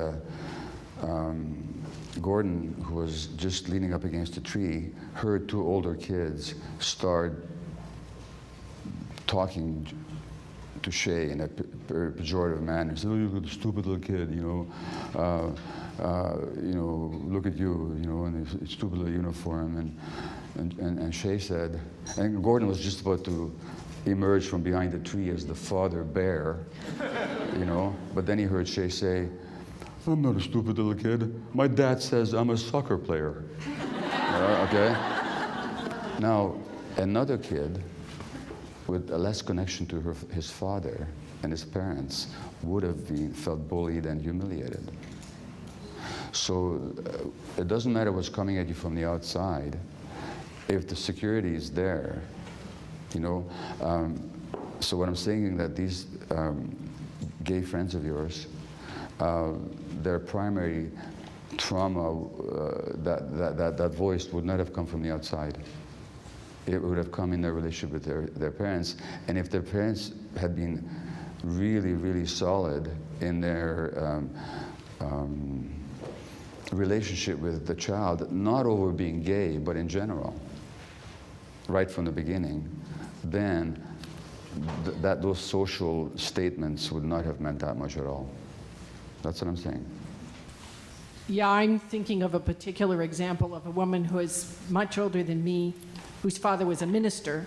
Gordon, who was just leaning up against a tree, heard two older kids start talking to Shay in a very pejorative manner. He said, "Oh, you're a stupid little kid, look at you, in a stupid little uniform." And Shay said, and Gordon was just about to emerge from behind the tree as the father bear, but then he heard Shay say, "I'm not a stupid little kid. My dad says I'm a soccer player." Okay? Now, another kid with a less connection to his father and his parents would have felt bullied and humiliated. So it doesn't matter what's coming at you from the outside. If the security is there, so what I'm saying is that these gay friends of yours, their primary trauma, that voice would not have come from the outside. It would have come in their relationship with their parents. And if their parents had been really, really solid in their relationship with the child, not over being gay, but in general, right from the beginning, then those social statements would not have meant that much at all. That's what I'm saying. Yeah, I'm thinking of a particular example of a woman who is much older than me, whose father was a minister.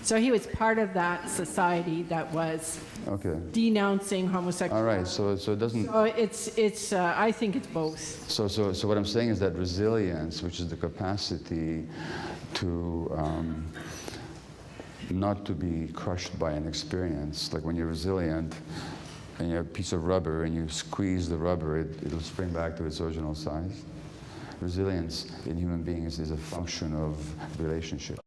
So he was part of that society that was denouncing homosexuality. All right, so it doesn't... So it's I think it's both. So what I'm saying is that resilience, which is the capacity to not to be crushed by an experience, like when you're resilient and you have a piece of rubber and you squeeze the rubber, it'll spring back to its original size. Resilience in human beings is a function of relationship.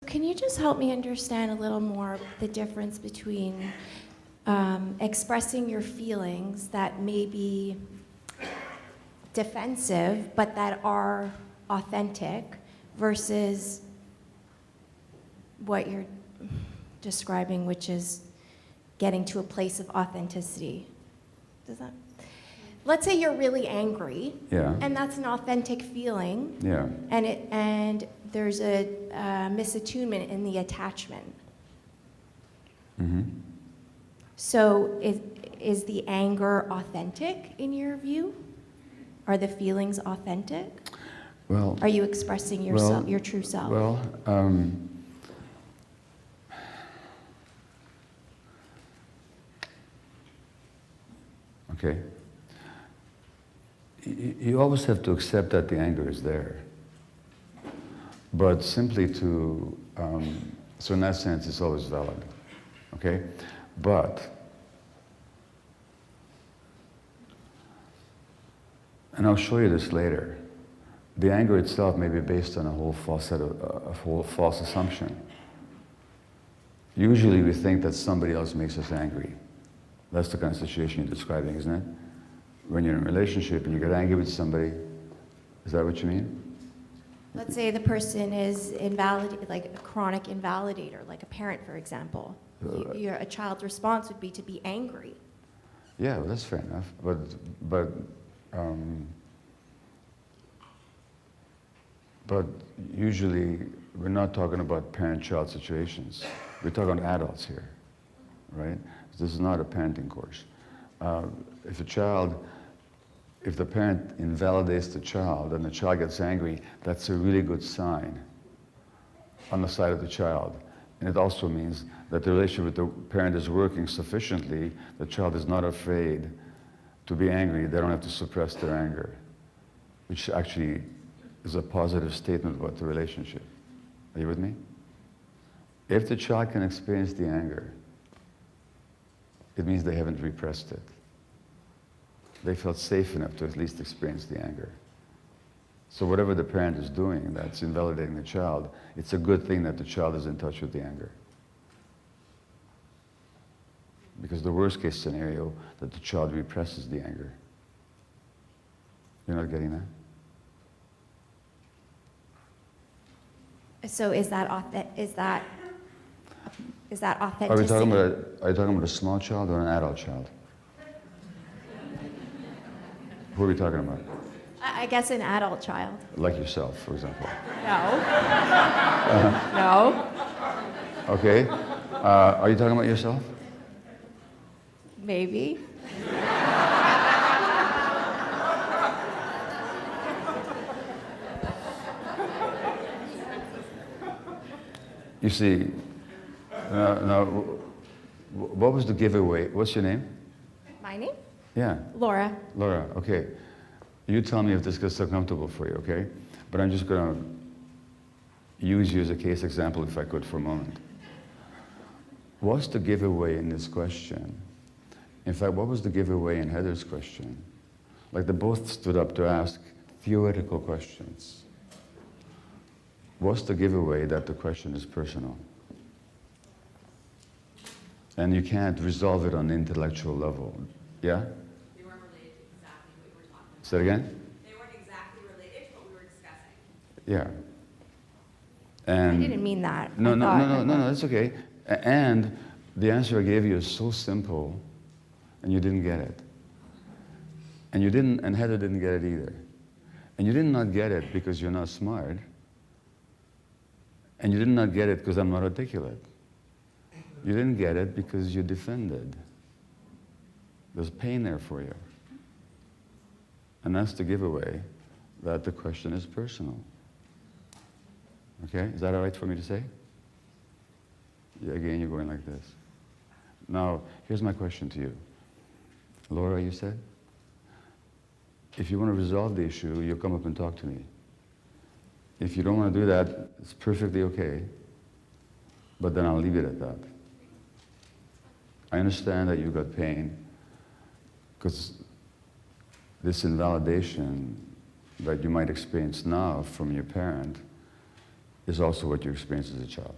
Can you just help me understand a little more the difference between expressing your feelings that may be defensive but that are authentic versus what you're describing, which is getting to a place of authenticity? Does that? Let's say you're really angry, and that's an authentic feeling, and there's a misattunement in the attachment. Mm-hmm. So is the anger authentic in your view? Are the feelings authentic? Well, are you expressing yourself, your true self? Well, okay. You always have to accept that the anger is there. But simply to, so in that sense, it's always valid, okay? But, and I'll show you this later, the anger itself may be based on a whole false set of, a whole false assumption. Usually we think that somebody else makes us angry. That's the kind of situation you're describing, isn't it? When you're in a relationship and you get angry with somebody, is that what you mean? Let's say the person is like a chronic invalidator, like a parent, for example. A child's response would be to be angry. Yeah, well, that's fair enough. But usually we're not talking about parent-child situations. We're talking about adults here, right? This is not a parenting course. If the parent invalidates the child and the child gets angry, that's a really good sign on the side of the child. And it also means that the relationship with the parent is working sufficiently, the child is not afraid to be angry, they don't have to suppress their anger, which actually is a positive statement about the relationship. Are you with me? If the child can experience the anger, it means they haven't repressed it. They felt safe enough to at least experience the anger. So whatever the parent is doing that's invalidating the child, it's a good thing that the child is in touch with the anger. Because the worst case scenario, that the child represses the anger. You're not getting that? So is that authenticity? Are you talking about a small child or an adult child? Who are we talking about? I guess an adult child. Like yourself, for example. No. No. Okay. Are you talking about yourself? Maybe. You see, now, what was the giveaway? What's your name? My name? Yeah. Laura. Laura, okay. You tell me if this gets so comfortable for you, okay? But I'm just going to use you as a case example, if I could, for a moment. What's the giveaway in this question? In fact, what was the giveaway in Heather's question? Like, they both stood up to ask theoretical questions. What's the giveaway that the question is personal? And you can't resolve it on the intellectual level. Yeah? They weren't related to exactly what we were talking about. Say it again? They weren't exactly related to what we were discussing. Yeah. And I didn't mean that. No, that's okay. And the answer I gave you is so simple, and you didn't get it. And Heather didn't get it either. And you did not get it because you're not smart. And you did not get it because I'm not articulate. You didn't get it because you defended. There's pain there for you. And that's the giveaway that the question is personal. Okay? Is that all right for me to say? Yeah, again, you're going like this. Now, here's my question to you. Laura, you said? If you want to resolve the issue, you'll come up and talk to me. If you don't want to do that, it's perfectly okay. But then I'll leave it at that. I understand that you've got pain, because this invalidation that you might experience now from your parent is also what you experienced as a child.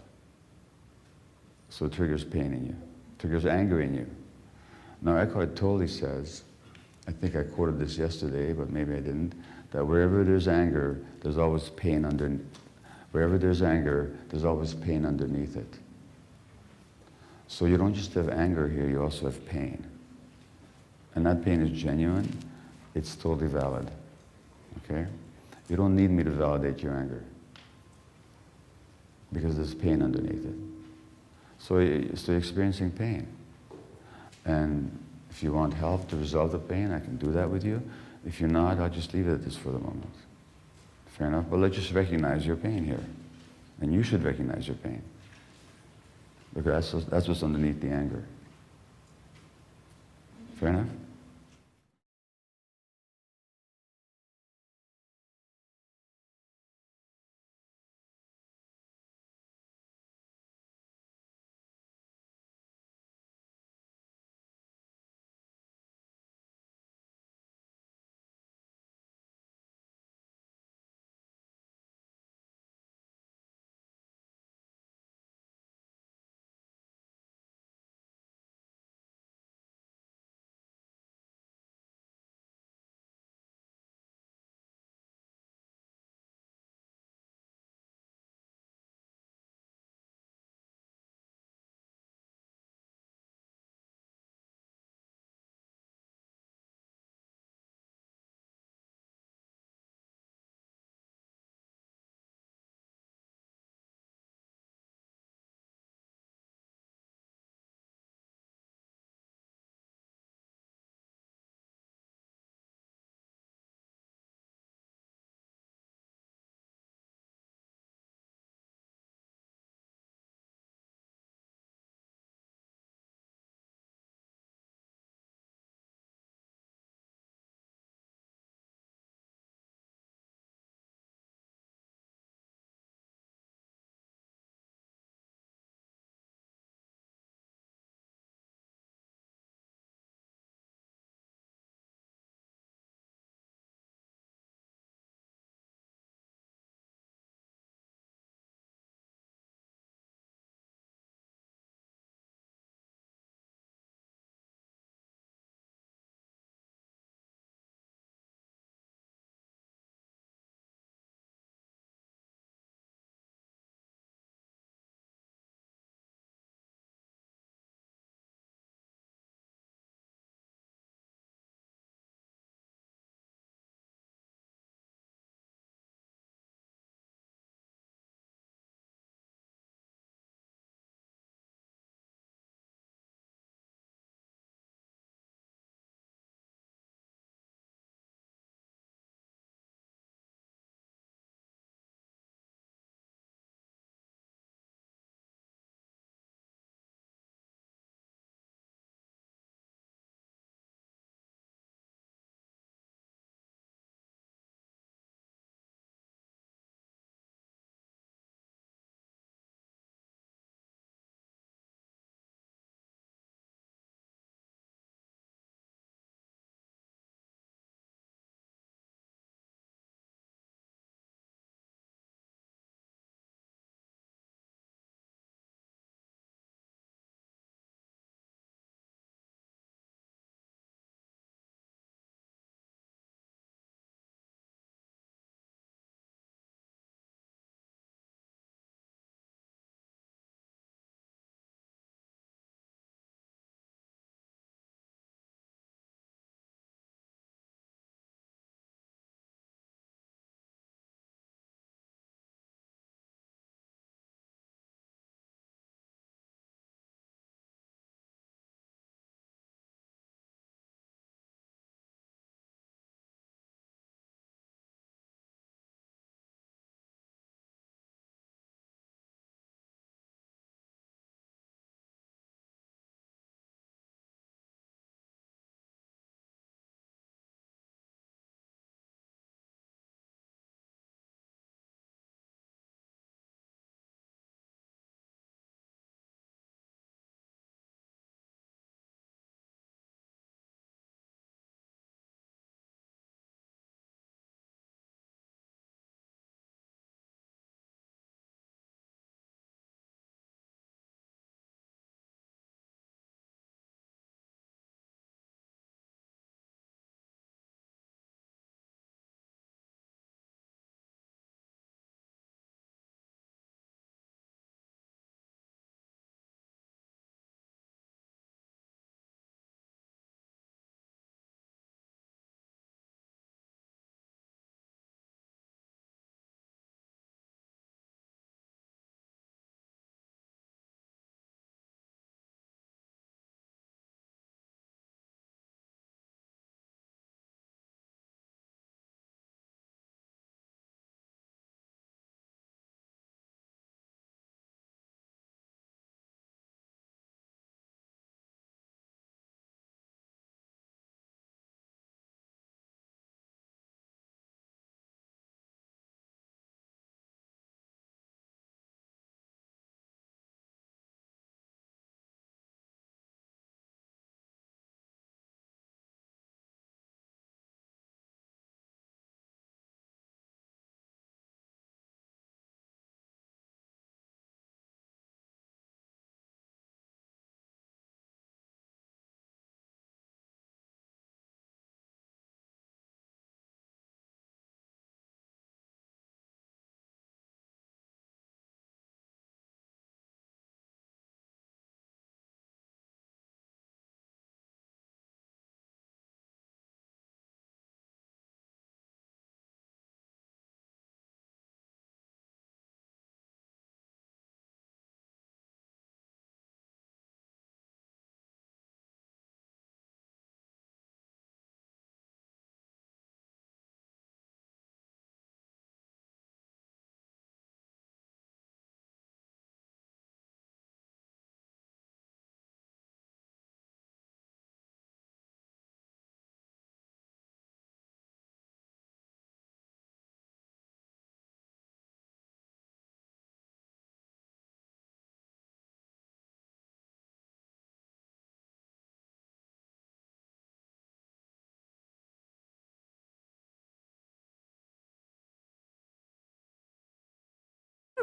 So it triggers pain in you, triggers anger in you. Now, Eckhart Tolle says, I think I quoted this yesterday, but maybe I didn't, that wherever there's anger, there's always pain underneath. Wherever there's anger, there's always pain underneath it. So you don't just have anger here, you also have pain. And that pain is genuine, it's totally valid, okay? You don't need me to validate your anger, because there's pain underneath it. So you're experiencing pain. And if you want help to resolve the pain, I can do that with you. If you're not, I'll just leave it at this for the moment. Fair enough? But let's just recognize your pain here. And you should recognize your pain. Because that's what's underneath the anger. Fair enough?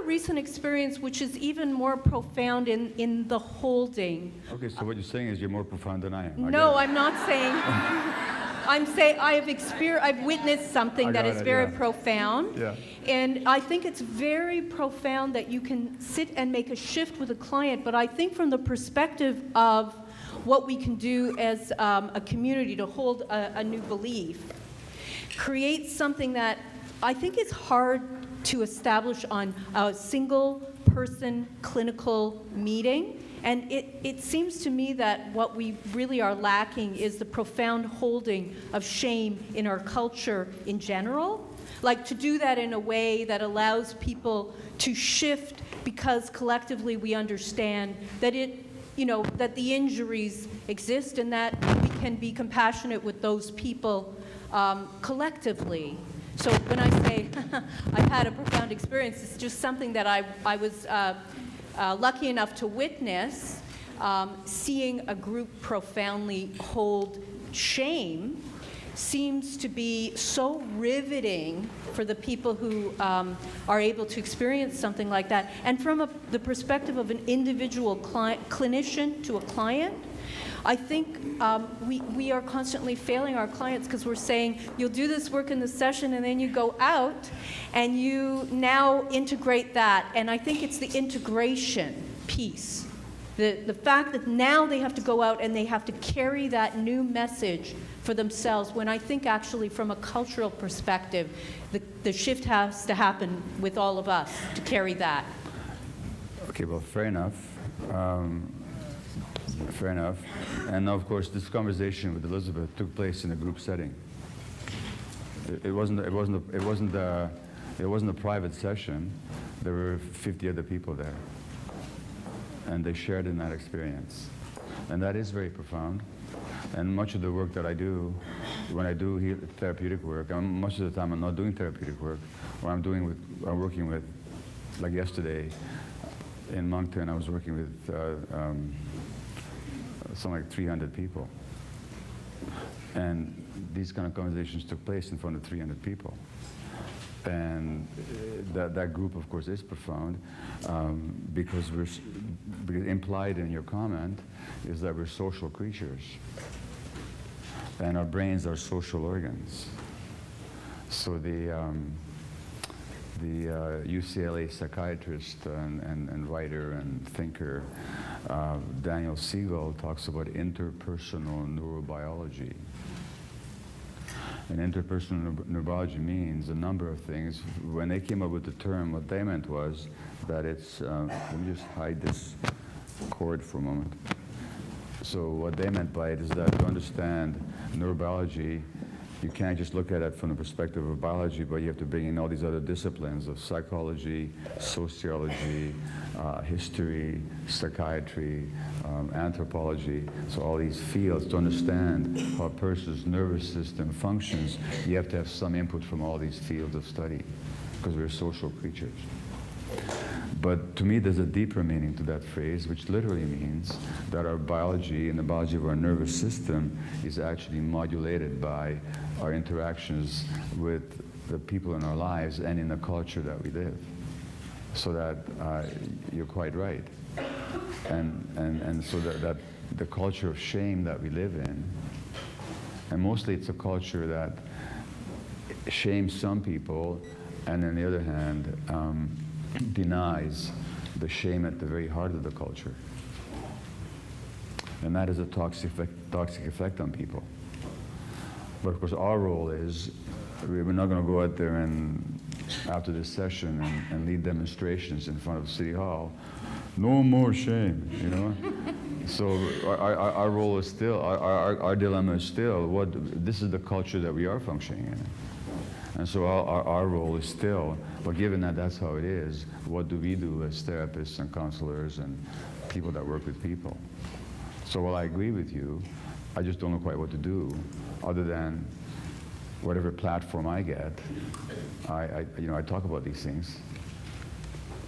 recent experience which is even more profound in the holding. Okay, so what you're saying is you're more profound than I am. No, I'm not saying. I'm saying I've witnessed something that is very profound. Yeah. And I think it's very profound that you can sit and make a shift with a client, but I think from the perspective of what we can do as a community to hold a new belief, create something that I think is hard to establish on a single person clinical meeting. And it seems to me that what we really are lacking is the profound holding of shame in our culture in general. Like to do that in a way that allows people to shift because collectively we understand that that the injuries exist and that we can be compassionate with those people collectively. So when I say I've had a profound experience, it's just something that I was lucky enough to witness, seeing a group profoundly hold shame seems to be so riveting for the people who are able to experience something like that. And from the perspective of an individual clinician to a client, I think we are constantly failing our clients because we're saying, you'll do this work in the session and then you go out and you now integrate that. And I think it's the integration piece. The fact that now they have to go out and they have to carry that new message for themselves, when I think actually from a cultural perspective, the shift has to happen with all of us to carry that. Okay, well, fair enough. Fair enough. And of course, this conversation with Elizabeth took place in a group setting. It wasn't a private session. There were 50 other people there, and they shared in that experience, and that is very profound. And much of the work that I do, when I do therapeutic work, most of the time I'm not doing therapeutic work, or I'm working with, like yesterday in Moncton, I was working with something like 300 people. And these kind of conversations took place in front of 300 people. And that group, of course, is profound because implied in your comment is that we're social creatures. And our brains are social organs. So the UCLA psychiatrist and writer and thinker Daniel Siegel talks about interpersonal neurobiology. And interpersonal neurobiology means a number of things. When they came up with the term, what they meant was that it's, let me just hide this cord for a moment. So what they meant by it is that to understand neurobiology, you can't just look at it from the perspective of biology, but you have to bring in all these other disciplines of psychology, sociology, history, psychiatry, anthropology. So all these fields to understand how a person's nervous system functions, you have to have some input from all these fields of study, because we're social creatures. But to me, there's a deeper meaning to that phrase, which literally means that our biology and the biology of our nervous system is actually modulated by our interactions with the people in our lives and in the culture that we live. So that you're quite right. And so that the culture of shame that we live in, and mostly it's a culture that shames some people, and on the other hand, denies the shame at the very heart of the culture. And that is a toxic effect on people. But of course our role is, we're not going to go out there and after this session and lead demonstrations in front of City Hall. No more shame, you know? So our role is still, our dilemma is still, this is the culture that we are functioning in. And so our role is still, but given that that's how it is, what do we do as therapists and counselors and people that work with people? So while I agree with you, I just don't know quite what to do, other than whatever platform I get, I talk about these things,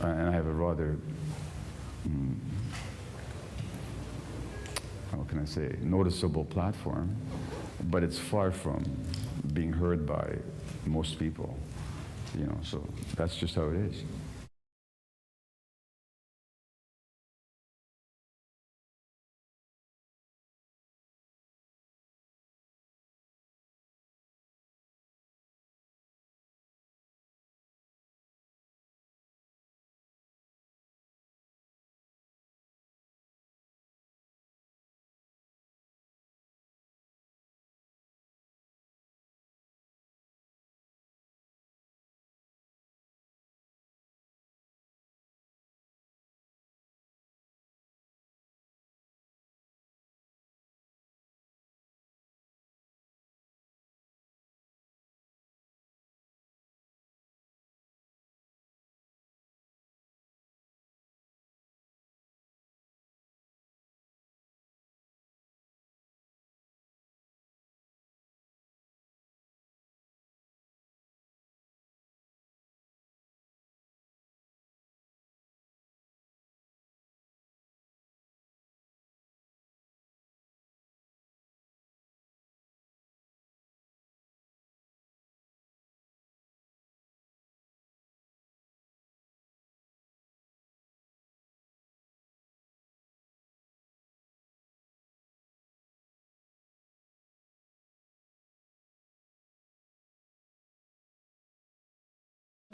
and I have a rather, how can I say, noticeable platform, but it's far from being heard by most people, so that's just how it is.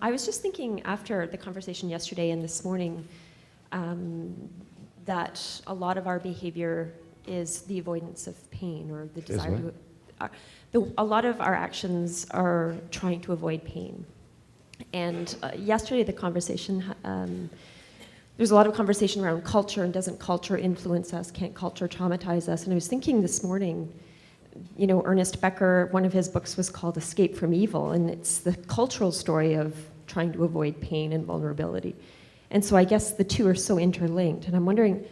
I was just thinking after the conversation yesterday and this morning that a lot of our behavior is the avoidance of pain or the desire to. A lot of our actions are trying to avoid pain. And yesterday, the conversation, there's a lot of conversation around culture and doesn't culture influence us? Can't culture traumatize us? And I was thinking this morning, you know, Ernest Becker, one of his books was called Escape from Evil, and it's the cultural story of trying to avoid pain and vulnerability. And so I guess the two are so interlinked. And I'm wondering,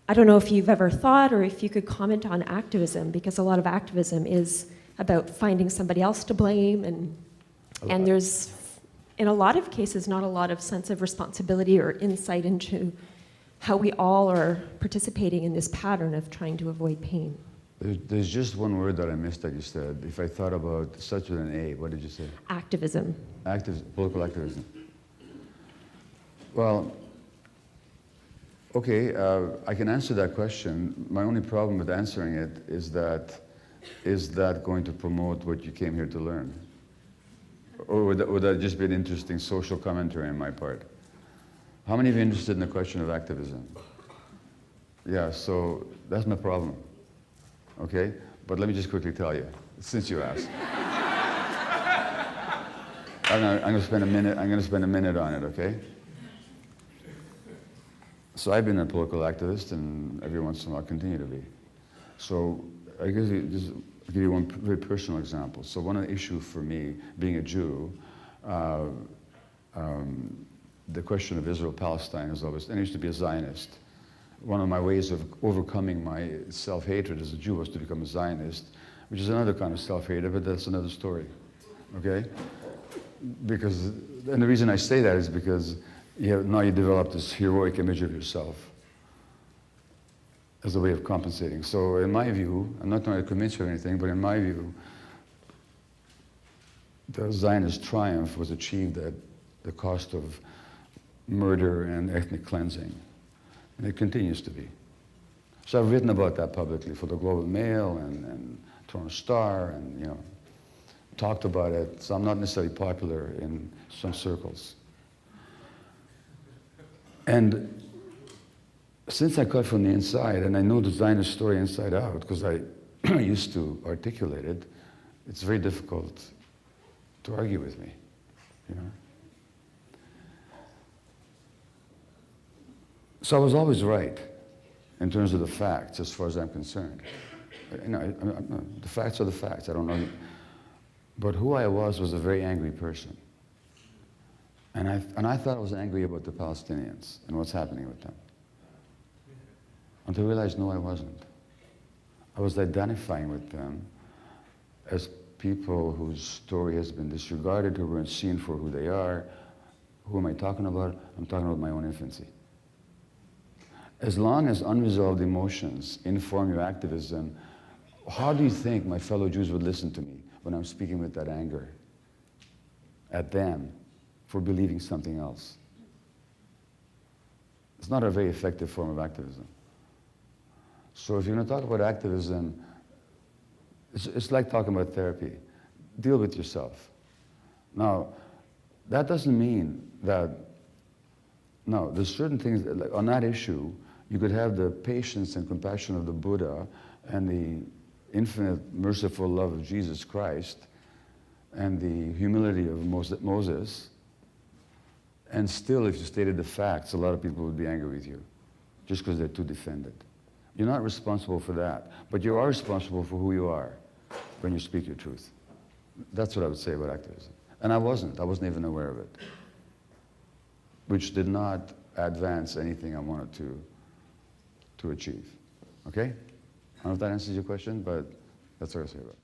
I don't know if you've ever thought or if you could comment on activism, because a lot of activism is about finding somebody else to blame, and there's, in a lot of cases, not a lot of sense of responsibility or insight into how we all are participating in this pattern of trying to avoid pain. There's just one word that I missed that you said. If I thought about such with an A, what did you say? Activism. Political activism. Well, okay, I can answer that question. My only problem with answering it is that going to promote what you came here to learn? Or would that just be an interesting social commentary on my part? How many of you are interested in the question of activism? Yeah, so that's my problem. Okay? But let me just quickly tell you, since you asked. I'm going to spend a minute on it, okay? So I've been a political activist, and every once in a while I continue to be. So I guess just I'll give you one very personal example. So one of the issues for me, being a Jew, the question of Israel-Palestine is always, and I used to be a Zionist. One of my ways of overcoming my self-hatred as a Jew was to become a Zionist, which is another kind of self-hatred, but that's another story, okay? Because, and the reason I say that is because now you develop this heroic image of yourself as a way of compensating. So in my view, I'm not trying to convince you of anything, but in my view, the Zionist triumph was achieved at the cost of murder and ethnic cleansing. And it continues to be. So I've written about that publicly for the Globe and Mail and Toronto Star, and you know, talked about it. So I'm not necessarily popular in some circles. And since I cut from the inside, and I know the Zionist story inside out, because I used to articulate it, it's very difficult to argue with me, you know. So I was always right in terms of the facts, as far as I'm concerned. You know, the facts are the facts. I don't know. But who I was a very angry person. And I thought I was angry about the Palestinians and what's happening with them. Until I realized, no, I wasn't. I was identifying with them as people whose story has been disregarded, who weren't seen for who they are. Who am I talking about? I'm talking about my own infancy. As long as unresolved emotions inform your activism, how do you think my fellow Jews would listen to me when I'm speaking with that anger at them for believing something else? It's not a very effective form of activism. So if you're going to talk about activism, it's like talking about therapy. Deal with yourself. Now, that doesn't mean that, no, there's certain things, like on that issue, you could have the patience and compassion of the Buddha and the infinite merciful love of Jesus Christ and the humility of Moses, and still, if you stated the facts, a lot of people would be angry with you just because they're too defended. You're not responsible for that, but you are responsible for who you are when you speak your truth. That's what I would say about activism. And I wasn't even aware of it, which did not advance anything I wanted to achieve. Okay? I don't know if that answers your question, but that's what I say about it.